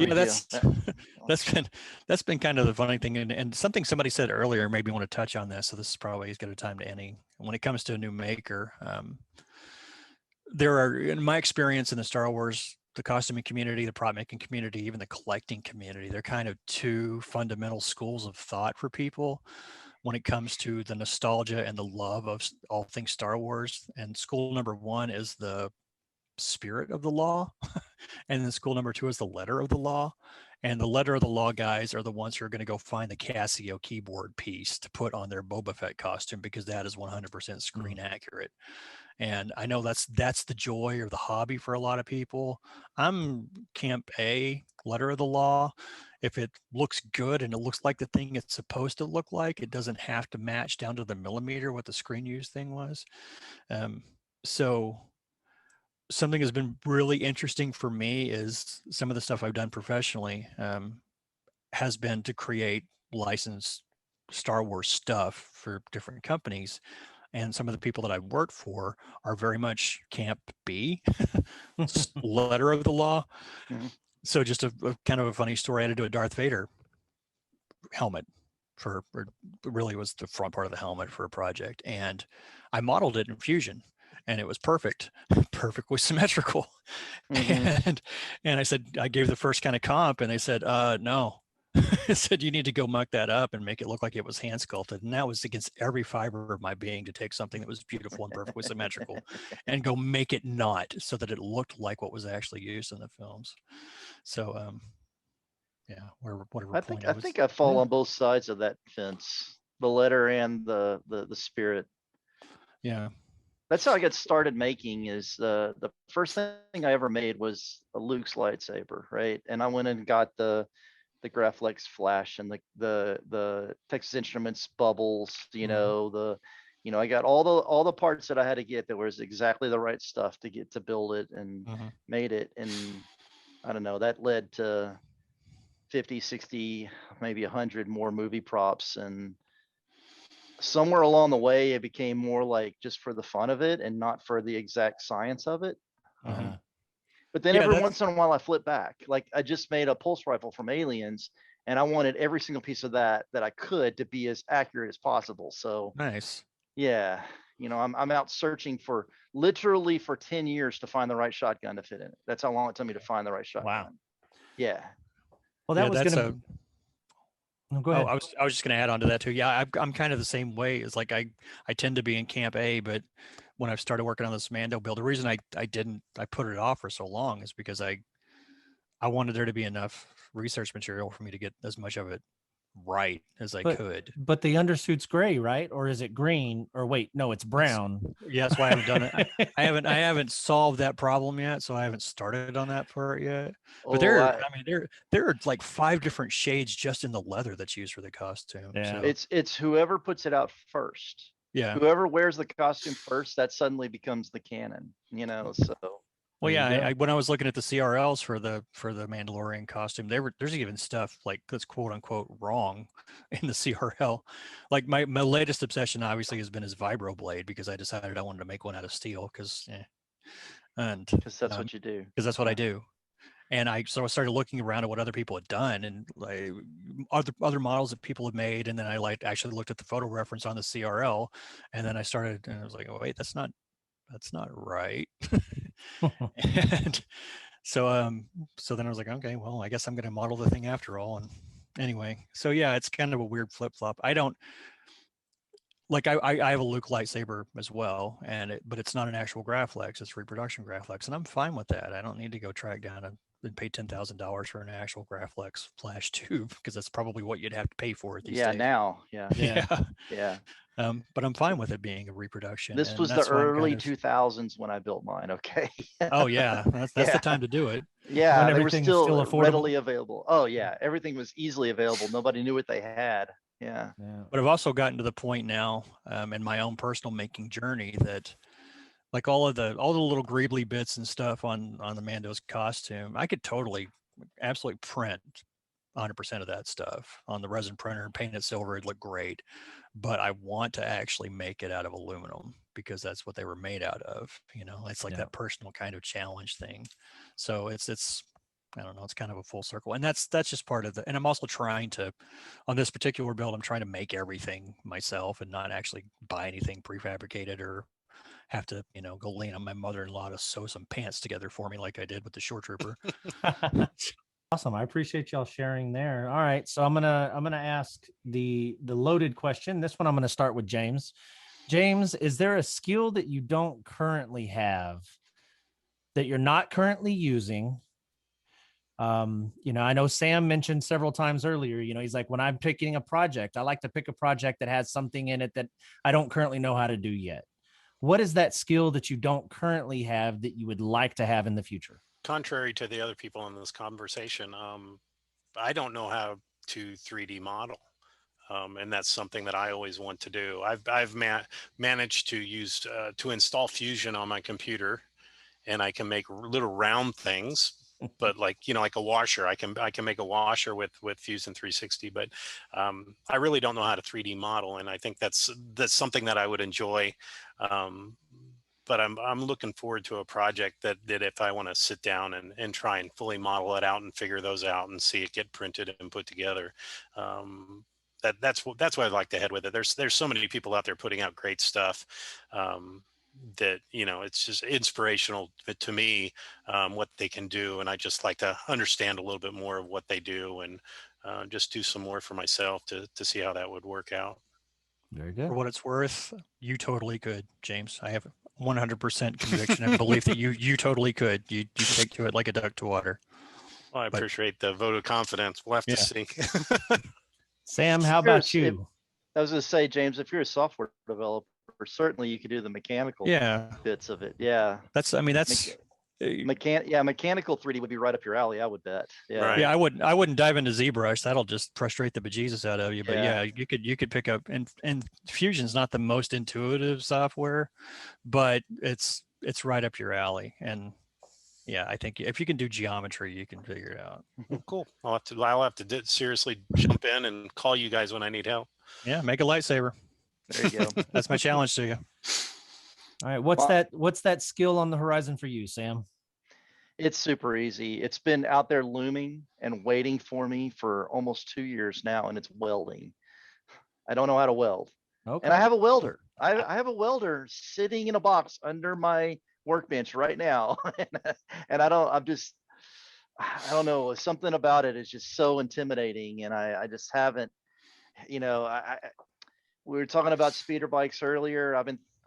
been kind of the funny thing, and something somebody said earlier made me want to touch on this. So this is probably as good a time to any. When it comes to a new maker, there are, in my experience in the Star Wars, the costuming community, the prop making community, even the collecting community, they're kind of 2 fundamental schools of thought for people when it comes to the nostalgia and the love of all things Star Wars. And school number 1 is the spirit of the law, and then school number 2 is the letter of the law. And the letter of the law guys are the ones who are going to go find the Casio keyboard piece to put on their Boba Fett costume, because that is 100% screen accurate. And I know that's the joy or the hobby for a lot of people. I'm Camp A, letter of the law. If it looks good and it looks like the thing it's supposed to look like, it doesn't have to match down to the millimeter what the screen use thing was. So something that's been really interesting for me is some of the stuff I've done professionally has been to create licensed Star Wars stuff for different companies. And some of the people that I've worked for are very much Camp B, letter of the law. Mhm. So just a kind of a funny story. I had to do a Darth Vader helmet or really was the front part of the helmet for a project. And I modeled it in Fusion, and it was perfect, perfectly symmetrical. Mhm. And I said, I gave the first kind of comp, and they said, no. I said, you need to go muck that up and make it look like it was hand sculpted. And that was against every fiber of my being, to take something that was beautiful and perfectly symmetrical and go make it not, so that it looked like what was actually used in the films. So, yeah, whatever I point think I think I fall Yeah. on both sides of that fence, the letter and the spirit. yeah. That's how I got started making. Is the first thing I ever made was a Luke's lightsaber, right? And I went and got the Graflex flash and the Texas Instruments bubbles, I got all the parts that I had to get that was exactly the right stuff to get to build it, and made it. And I don't know, that led to 50, 60, maybe 100 more movie props. And somewhere along the way, it became more like just for the fun of it and not for the exact science of it. But then Yeah, every that's once in a while I flip back. Like I just made a pulse rifle from Aliens, and I wanted every single piece of that I could to be as accurate as possible. So nice. yeah, I'm out searching for literally for 10 years to find the right shotgun to fit in it. That's how long it took me to find the right shotgun. Wow. Yeah. Well, that Yeah, was that's gonna. No, go ahead. I was just going to add on to that too. Yeah, I'm kind of the same way. It's like I tend to be in Camp A, but when I've started working on this Mando build, the reason I put it off for so long is because I wanted there to be enough research material for me to get as much of it right as I But could. but the undersuit's gray, right? Or is it green? Or wait, no, it's brown. Yeah, that's why I haven't done it. I haven't solved that problem yet, so I haven't started on that part yet. But Oh, there are like 5 different shades just in the leather that's used for the costume. Yeah. So it's whoever puts it out first. yeah. Whoever wears the costume first, that suddenly becomes the canon, So Well, There you yeah, go. when I was looking at the CRLs for the Mandalorian costume, there's even stuff like that's quote unquote wrong in the CRL. Like my latest obsession obviously has been his vibro blade, because I decided I wanted to make one out of steel and because that's what you do. because that's what I do. And I started looking around at what other people had done, and like other models that people have made, and then I actually looked at the photo reference on the CRL, and then I was like, oh wait, that's not right. And so then I was like, okay, well, I guess I'm going to model the thing after all. And anyway, so yeah, it's kind of a weird flip flop. I don't like I have a Luke lightsaber as well, but it's not an actual Graflex, it's reproduction Graflex, and I'm fine with that. I don't need to go track down and pay $10,000 for an actual Graflex flash tube, because that's probably what you'd have to pay for it these days. Now. Yeah. Yeah. But I'm fine with it being a reproduction. This and was the that's why I'm early kind of, 2000s when I built mine. Okay. oh yeah, that's the time to do it. Yeah, When they were everything's still still affordable. readily available. Oh yeah, everything was easily available. Nobody knew what they had. Yeah. But I've also gotten to the point now in my own personal making journey that like all the little greebly bits and stuff on the Mando's costume, I could totally absolutely print 100% of that stuff on the resin printer and paint it silver. It'd look great, but I want to actually make it out of aluminum, because that's what they were made out of. It's like that personal kind of challenge thing. So it's I don't know, it's kind of a full circle, and that's just part of and I'm also trying to, on this particular build, I'm trying to make everything myself and not actually buy anything prefabricated or have to, go lean on my mother-in-law to sew some pants together for me like I did with the Shore Trooper. Awesome. I appreciate y'all sharing there. All right. So I'm gonna ask the loaded question. This one I'm gonna start with James. James, is there a skill that you don't currently have, that you're not currently using, I know Sam mentioned several times earlier, he's like, when I'm picking a project, I like to pick a project that has something in it that I don't currently know how to do yet. What is that skill that you don't currently have that you would like to have in the future? Contrary to the other people in this conversation, I don't know how to 3D model. And that's something that I always want to do. I've managed to use to install Fusion on my computer, and I can make little round things. But like like a washer, I can make a washer with Fusion 360. But I really don't know how to 3D model, and I think that's something that I would enjoy. Um, but I'm looking forward to a project that if I want to sit down and try and fully model it out and figure those out and see it get printed and put together. That's why I like to head with it. There's so many people out there putting out great stuff, that it's just inspirational to me, what they can do, and I just like to understand a little bit more of what they do, and just do some more for myself to see how that would work out. Very good. For what it's worth, you totally could, James. I have 100% conviction and belief that you totally could. You take to it like a duck to water. Well, I But- appreciate the vote of confidence. We'll have to Yeah. see. Sam, how about you? I was going to say, James, if you're a software developer, certainly you could do the mechanical Yeah, bits of it. Yeah. that's Mechanical 3D would be right up your alley, I would bet. Yeah. Right. yeah. I wouldn't dive into ZBrush. That'll just frustrate the bejesus out of you. But Yeah. yeah, you could pick up, and Fusion's not the most intuitive software, but it's right up your alley. And yeah, I think if you can do geometry, you can figure it out. Well, cool. I'll have to seriously jump in and call you guys when I need help. Yeah, make a lightsaber. There you go. That's my challenge to you. All right. What's Well- that skill on the horizon for you, Sam? It's super easy. It's been out there looming and waiting for me for almost 2 years now, and it's welding. I don't know how to weld. Okay. And I have a welder. I have a welder sitting in a box under my workbench right now. And I don't know, something about it is just so intimidating. And I just haven't, we were talking about speeder bikes earlier.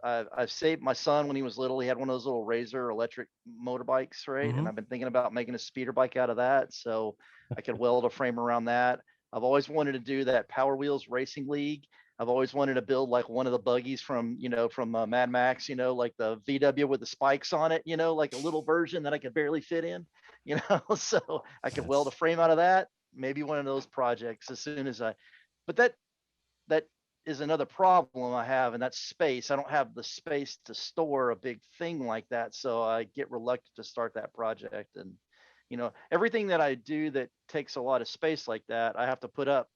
I've saved my son when he was little. He had one of those little Razor electric motorbikes, right? Mhm. And I've been thinking about making a speeder bike out of that, so I could weld a frame around that. I've always wanted to do that Power Wheels Racing League. I've always wanted to build like one of the buggies from Mad Max, like the VW with the spikes on it, like a little version that I could barely fit in, so I could weld a frame out of that. Maybe one of those projects as soon as but that is another problem I have, and that's space. I don't have the space to store a big thing like that, so I get reluctant to start that project. And everything that I do that takes a lot of space like that, I have to put up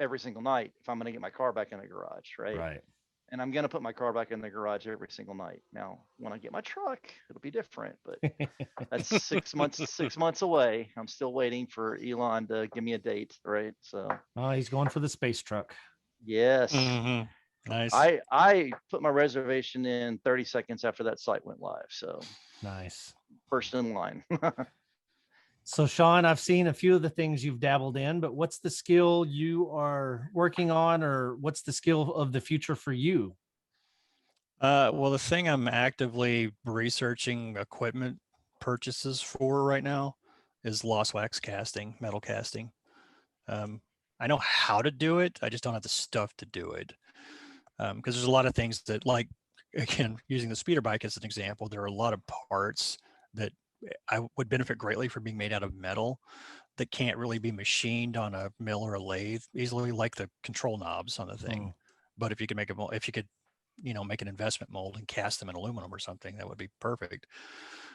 every single night if I'm going to get my car back in the garage, right? Right. And I'm going to put my car back in the garage every single night. Now, when I get my truck, it'll be different, but that's 6 months away. I'm still waiting for Elon to give me a date, right? So, Oh, he's going for the space truck. yes. Mm-hmm. Nice. I put my reservation in 30 seconds after that site went live. So Nice. first in line. So, Sean, I've seen a few of the things you've dabbled in, but what's the skill you are working on, or what's the skill of the future for you? Well, the thing I'm actively researching equipment purchases for right now is lost wax casting, metal casting. I know how to do it. I just don't have the stuff to do it. Because there's a lot of things that, like, again, using the speeder bike as an example, there are a lot of parts that I would benefit greatly from being made out of metal that can't really be machined on a mill or a lathe easily, like the control knobs on the thing. But if you could make make an investment mold and cast them in aluminum or something, that would be perfect.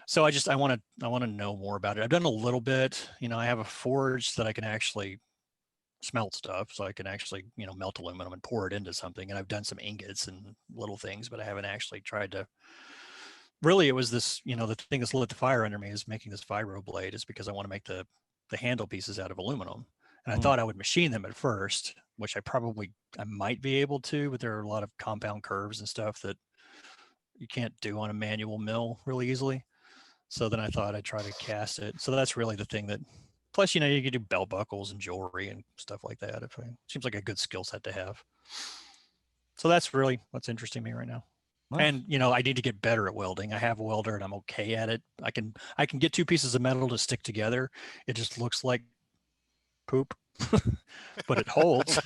So I want to know more about it. I've done a little bit. I have a forge that I can actually smelt stuff, so I can actually melt aluminum and pour it into something. And I've done some ingots and little things, but I haven't actually tried to. Really, it was this, the thing that's lit the fire under me is making this vibro blade, is because I want to make the handle pieces out of aluminum. And I thought I would machine them at first, which I might be able to, but there are a lot of compound curves and stuff that you can't do on a manual mill really easily. So then I thought I'd try to cast it. So that's really the thing that, plus, you can do belt buckles and jewelry and stuff like that. Seems like a good skill set to have. So that's really what's interesting me right now. Nice. And you know, I need to get better at welding. I have a welder and I'm okay at it. I can get two pieces of metal to stick together. It just looks like poop, but it holds.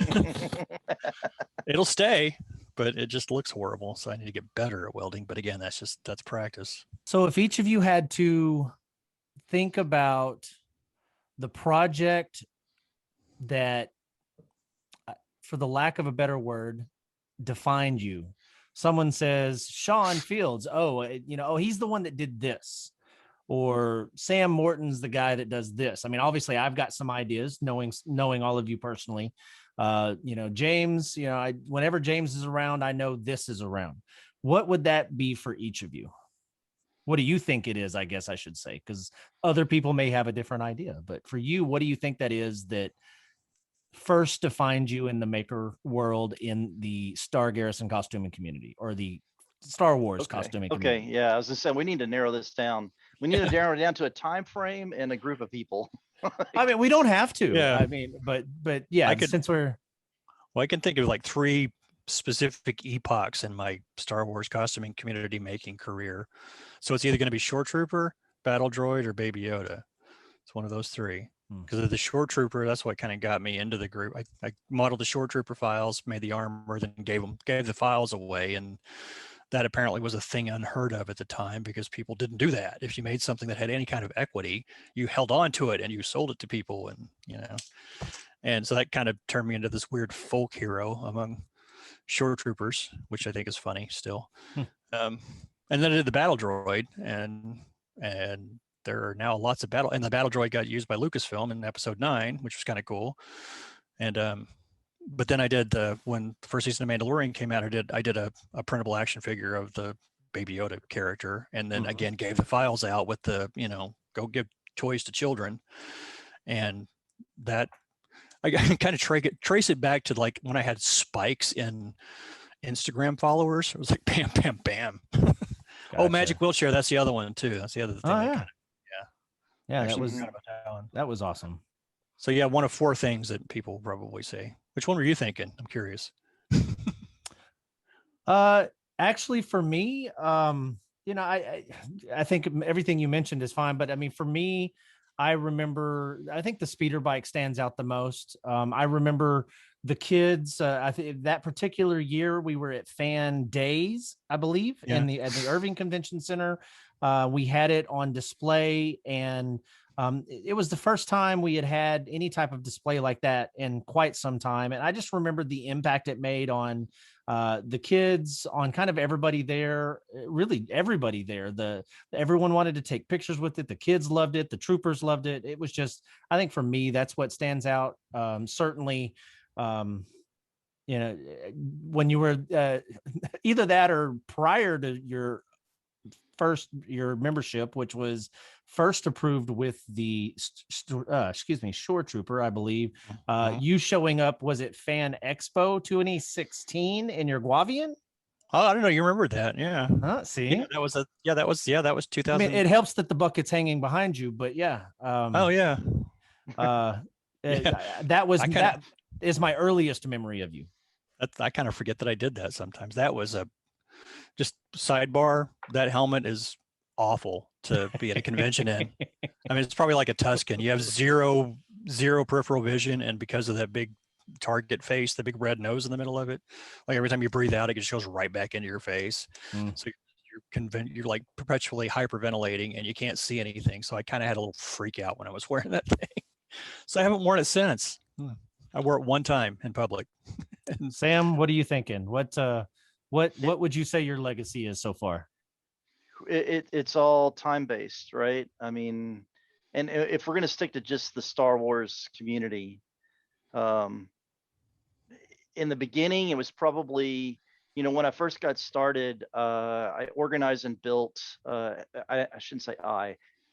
It'll stay, but it just looks horrible. So I need to get better at welding. But again, that's practice. So if each of you had to think about the project that, for the lack of a better word, defined you. Someone says Sean Fields. Oh, he's the one that did this. Or Sam Morton's the guy that does this. I mean, obviously, I've got some ideas, knowing all of you personally. James. Whenever James is around, I know this is around. What would that be for each of you? What do you think it is? I guess I should say, because other people may have a different idea. But for you, what do you think that is that first defined you in the maker world, in the Star Garrison costuming community, or the Star Wars costuming community? Okay, yeah, I was just saying we need to narrow this down. We need to narrow it down to a time frame and a group of people. I mean, we don't have to. Yeah. I mean, but yeah, since we're Well, I can think of like 3 specific epochs in my Star Wars costuming community making career. So it's either going to be Shore Trooper, Battle Droid, or Baby Yoda. It's one of those 3. Because of the Shore Trooper, that's what kind of got me into the group. I modeled the Shore Trooper files, made the armor, then gave the files away, and that apparently was a thing unheard of at the time because people didn't do that. If you made something that had any kind of equity, you held on to it and you sold it to people, and so that kind of turned me into this weird folk hero among Shore Troopers, which I think is funny still. And then I did the Battle Droid, and there are now lots of and the Battle Droid got used by Lucasfilm in Episode 9, which was kind of cool. And but then I did when the first season of Mandalorian came out, I did a printable action figure of the Baby Yoda character, and then again gave the files out with the go give toys to children, and that I kind of trace it back to like when I had spikes in Instagram followers. It was like bam, bam, bam. Gotcha. Oh, Magic Wheelchair. That's the other one too. That's the other thing. Oh, yeah. Yeah, Actually, that was awesome. So yeah, one of 4 things that people probably say. Which one were you thinking? I'm curious. Actually, for me, I think everything you mentioned is fine, but I mean, for me, I think the speeder bike stands out the most. I remember the kids. I think that particular year we were at Fan Days, I believe, at the Irving Convention Center. We had it on display, and it was the first time we had any type of display like that in quite some time. And I just remember the impact it made on the kids, on kind of everybody there, really everybody there. Everyone wanted to take pictures with it. The kids loved it. The troopers loved it. It was just, I think for me, that's what stands out. Certainly, when you were either that or prior to your membership, which was first approved with the Shore Trooper, I believe. You showing up, was it Fan Expo 2016 in your Guavian? Oh, I don't know. You remember that? Yeah. See, yeah, that was 2000. I mean, it helps that the bucket's hanging behind you, but yeah. Oh yeah. That is my earliest memory of you. I kind of forget that I did that sometimes. That was just sidebar. That helmet is awful to be at a convention in. I mean, it's probably like a Tuscan. You have zero peripheral vision, and because of that big target face, the big red nose in the middle of it, like every time you breathe out, it just goes right back into your face. So you're like perpetually hyperventilating, and you can't see anything. So I kind of had a little freak out when I was wearing that thing. So I haven't worn it since. I wore it one time in public. Sam, what are you thinking? What would you say your legacy is so far? It's all time based, right? I mean, and if we're going to stick to just the Star Wars community, in the beginning, it was probably, when I first got started, I organized and built, I shouldn't say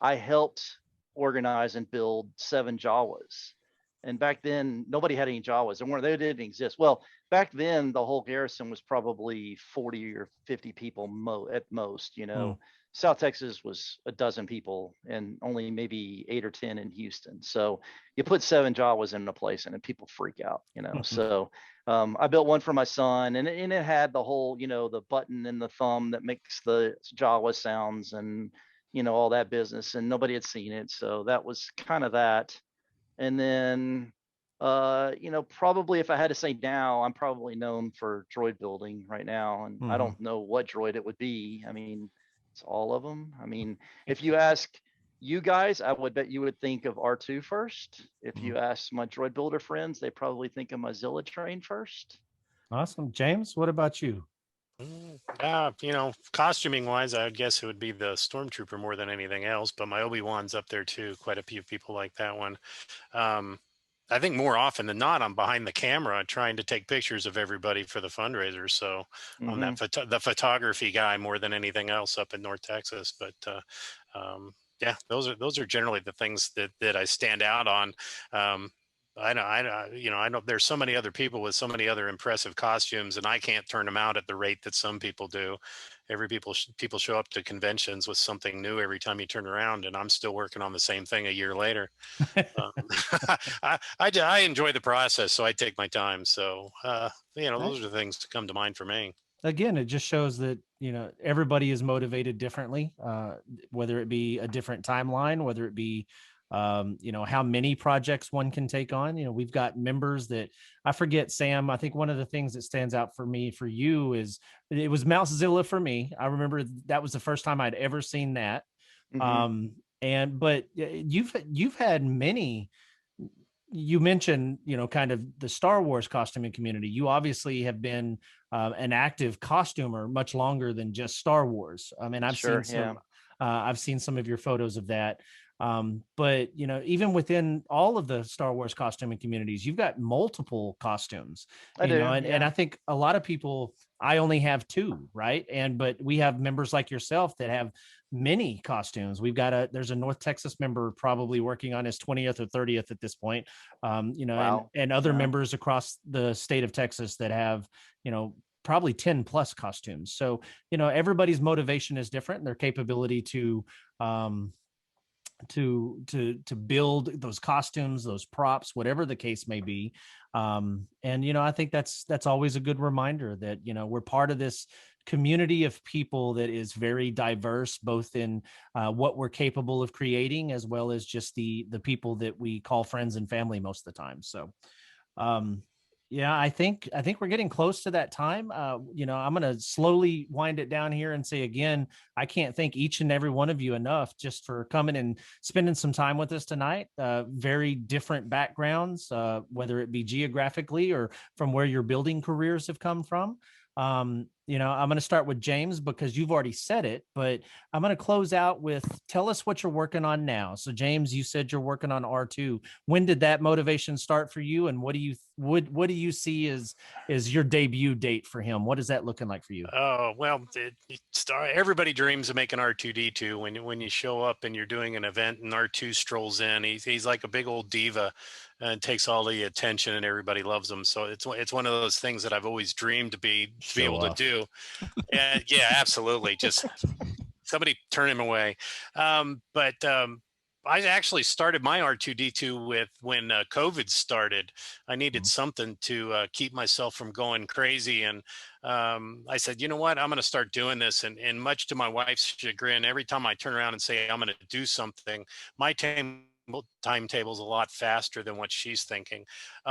I helped organize and build 7 Jawas. And back then, nobody had any Jawas, and they didn't exist. Well, back then, the whole garrison was probably 40 or 50 people at most. South Texas was a dozen people, and only maybe 8 or 10 in Houston. So you put 7 Jawas in a place, and people freak out. So I built one for my son, and it had the whole, the button and the thumb that makes the Jawa sounds, and all that business, and nobody had seen it. So that was kind of that. And then, probably if I had to say now, I'm probably known for droid building right now. And I don't know what droid it would be. I mean, it's all of them. I mean, if you ask you guys, I would bet you would think of R2 first. If you ask my droid builder friends, they probably think of my Zilla train first. Awesome. James, what about you? Costuming wise, I would guess it would be the Stormtrooper more than anything else, but my Obi-Wan's up there too. Quite a few people like that one. I think more often than not, I'm behind the camera trying to take pictures of everybody for the fundraiser. So I'm the photography guy more than anything else up in North Texas. But yeah, those are generally the things that I stand out on. I know there's so many other people with so many other impressive costumes, and I can't turn them out at the rate that some people do. People show up to conventions with something new every time you turn around, and I'm still working on the same thing a year later. I enjoy the process, so I take my time. So, those are the things that come to mind for me. Again, it just shows that, everybody is motivated differently, whether it be a different timeline, whether it be, how many projects one can take on. We've got members that I forget, Sam. I think one of the things that stands out for me, for you, is it was Mousezilla for me. I remember that was the first time I'd ever seen that. But you've had many. You mentioned, kind of the Star Wars costuming community. You obviously have been an active costumer much longer than just Star Wars. I mean, I've seen some of your photos of that. But even within all of the Star Wars costuming communities, you've got multiple costumes. And I think a lot of people, I only have 2, right? But we have members like yourself that have many costumes. There's a North Texas member probably working on his 20th or 30th at this point. Wow. and other members across the state of Texas that have, probably 10 plus costumes. So, everybody's motivation is different, and their capability to build those costumes, those props, whatever the case may be. I think that's always a good reminder that, we're part of this community of people that is very diverse, both in what we're capable of creating, as well as just the people that we call friends and family most of the time. So, yeah, I think we're getting close to that time. I'm going to slowly wind it down here and say again, I can't thank each and every one of you enough just for coming and spending some time with us tonight. Very different backgrounds, whether it be geographically or from where your building careers have come from. I'm going to start with James because you've already said it, but I'm going to close out with, tell us what you're working on now. So James, you said you're working on R2. When did that motivation start for you? And what do you see as your debut date for him? What is that looking like for you? Oh, well, everybody dreams of making R2D2 when you show up and you're doing an event and R2 strolls in. He's like a big old diva and takes all the attention, and everybody loves him. So it's one of those things that I've always dreamed to be able to do. And yeah, absolutely. Just somebody turn him away. But I actually started my R2D2 with when COVID started. I needed something to keep myself from going crazy. And I said, you know what, I'm going to start doing this. And much to my wife's chagrin, every time I turn around and say, I'm going to do something, my timetable's a lot faster than what she's thinking.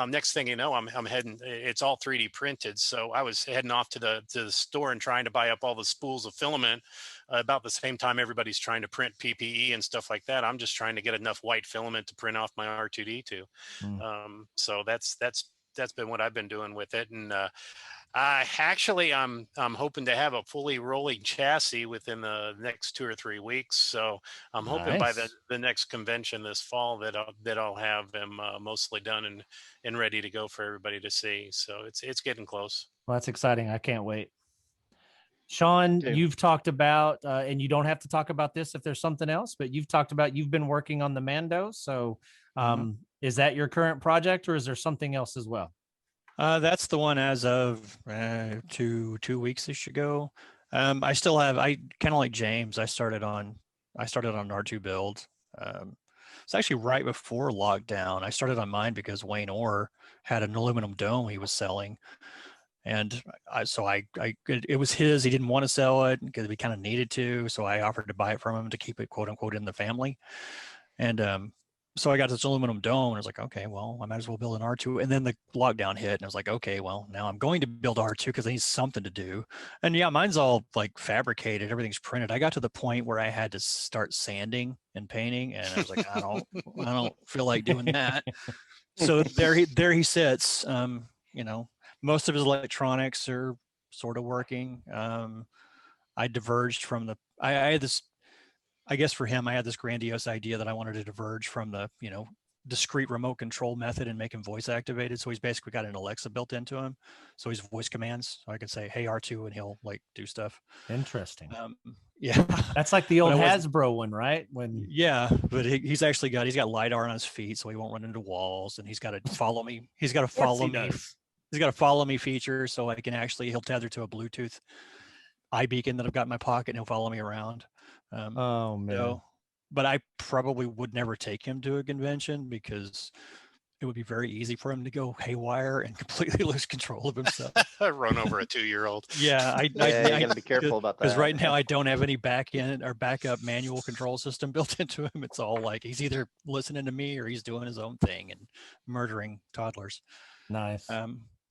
Next thing you know, I'm heading, it's all 3D printed. So I was heading off to the store and trying to buy up all the spools of filament about the same time everybody's trying to print PPE and stuff like that. I'm just trying to get enough white filament to print off my R2D2. So that's been what I've been doing with it. And I'm hoping to have a fully rolling chassis within the next 2 or 3 weeks. So I'm hoping by the next convention this fall that I'll have them mostly done and ready to go for everybody to see. So it's getting close. Well, that's exciting. I can't wait. Sean, you've talked about, and you don't have to talk about this if there's something else, but you've talked about, you've been working on the Mando. So Is that your current project, or is there something else as well? That's the one as of 2 weeks ago. I still have, I kind of like James. I started on R2 build. It's actually right before lockdown. I started on mine because Wayne Orr had an aluminum dome he was selling, and it was his. He didn't want to sell it because we kind of needed to, so I offered to buy it from him to keep it quote unquote in the family. And so I got this aluminum dome, and I was like, okay, well, I might as well build an R2. And then the lockdown hit, and I was like, okay, well, now I'm going to build R2 because I need something to do. And yeah, mine's all like fabricated, everything's printed. I got to the point where I had to start sanding and painting, and I was like, I don't feel like doing that. So there he sits. Most of his electronics are sort of working. I diverged from I had this, I guess for him, I had this grandiose idea that I wanted to diverge from the, discrete remote control method and make him voice activated. So he's basically got an Alexa built into him. So he's voice commands. So I can say, hey, R2, and he'll like do stuff. Interesting. Yeah. That's like the old Hasbro one, right? Yeah, but he's got LiDAR on his feet, so he won't run into walls, and he's got to follow me. He's got to follow me. He's got a follow me feature, so I can he'll tether to a Bluetooth iBeacon that I've got in my pocket, and he'll follow me around. Oh man. But I probably would never take him to a convention because it would be very easy for him to go haywire and completely lose control of himself. Run over a 2-year-old. Yeah, you gotta be careful about that. Because right now I don't have any back-end or backup manual control system built into him. It's all like he's either listening to me or he's doing his own thing and murdering toddlers. Nice.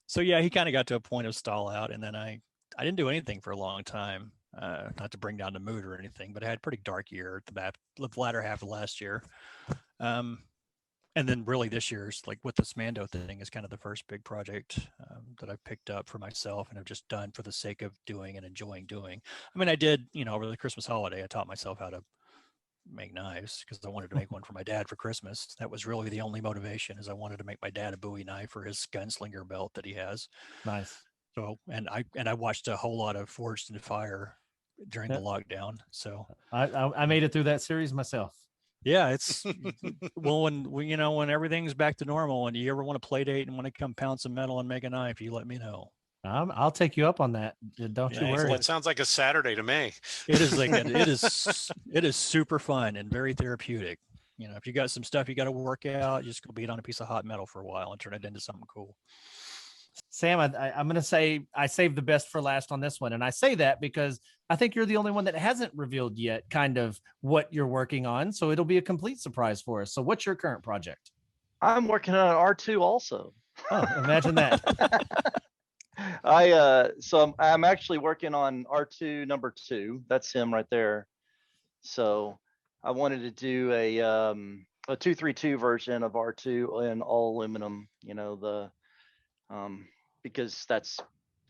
So yeah, he kind of got to a point of stall out, and then I didn't do anything for a long time. Not to bring down the mood or anything, but I had a pretty dark year at the latter half of last year. And then really this year's, like with this Mando thing, is kind of the first big project that I've picked up for myself and have just done for the sake of doing and enjoying doing. I mean, I did, over the Christmas holiday, I taught myself how to make knives because I wanted to make one for my dad for Christmas. That was really the only motivation, is I wanted to make my dad a Bowie knife for his gunslinger belt that he has. Nice. So, and I watched a whole lot of Forged in Fire during the lockdown. So I made it through that series myself. Yeah, it's well, when everything's back to normal and you ever want to play date and want to come pound some metal and make a knife, you let me know. I'll take you up on that. Don't you worry. Well, it sounds like a Saturday to me. It is it is super fun and very therapeutic. If you got some stuff you got to work out, just go beat on a piece of hot metal for a while and turn it into something cool. Sam, I'm going to say I saved the best for last on this one. And I say that because I think you're the only one that hasn't revealed yet kind of what you're working on. So it'll be a complete surprise for us. So what's your current project? I'm working on R2 also. Oh, imagine that. I'm actually working on R2 number 2. That's him right there. So I wanted to do a 232 version of R2 in all aluminum, because that's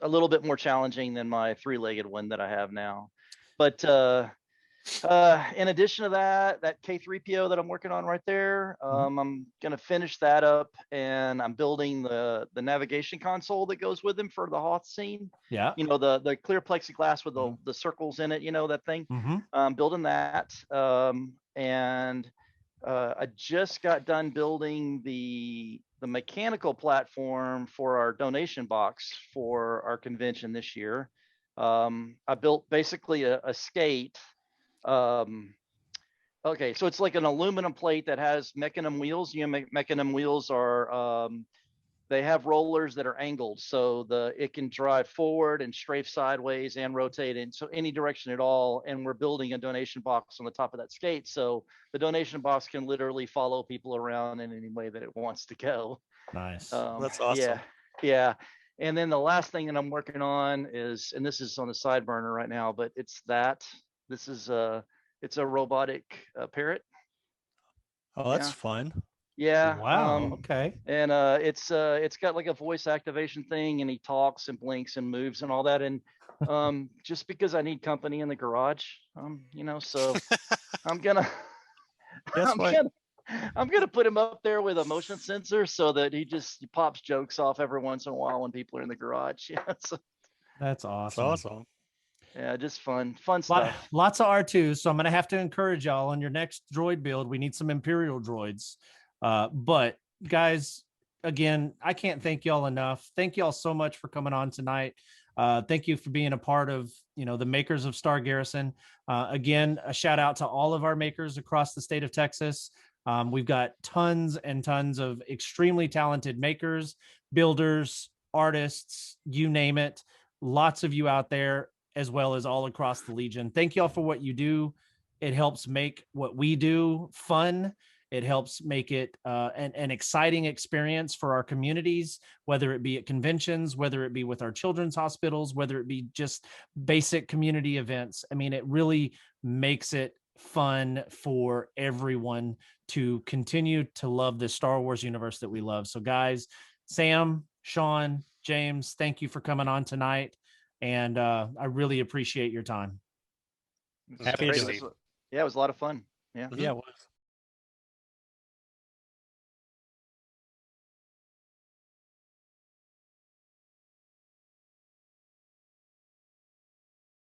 a little bit more challenging than my 3-legged one that I have now. But in addition to that K3PO that I'm working on right there, I'm gonna finish that up, and I'm building the navigation console that goes with him for the Hoth scene. Yeah. The clear plexiglass with the circles in it, that thing. I'm building that. And I just got done building the mechanical platform for our donation box for our convention this year. I built basically a skate. Okay, so it's like an aluminum plate that has mechanism wheels. Mechanism wheels are they have rollers that are angled, so it can drive forward and strafe sideways and rotate in so any direction at all. And we're building a donation box on the top of that skate, so the donation box can literally follow people around in any way that it wants to go. Nice. That's awesome. Yeah. And then the last thing that I'm working on is, and this is on the side burner right now, but it's a robotic parrot. Oh, that's fun. Yeah. Wow. Okay. And it's got like a voice activation thing, and he talks and blinks and moves and all that. And just because I need company in the garage, so I'm gonna I'm gonna put him up there with a motion sensor so that he pops jokes off every once in a while when people are in the garage. Yeah. So, that's awesome. That's awesome. Yeah, just fun stuff. Lots of R2s. So I'm going to have to encourage y'all on your next droid build. We need some Imperial droids. But guys, again, I can't thank y'all enough. Thank y'all so much for coming on tonight. Thank you for being a part of, the makers of Star Garrison. Again, a shout out to all of our makers across the state of Texas. We've got tons and tons of extremely talented makers, builders, artists, you name it. Lots of you out there, as well as all across the Legion. Thank y'all for what you do. It helps make what we do fun. It helps make it an exciting experience for our communities, whether it be at conventions, whether it be with our children's hospitals, whether it be just basic community events. I mean, it really makes it fun for everyone to continue to love the Star Wars universe that we love. So guys, Sam, Sean, James, thank you for coming on tonight. And I really appreciate your time. This is Happy to great. do This it. was- Yeah, it was a lot of fun. Yeah. Yeah, it was.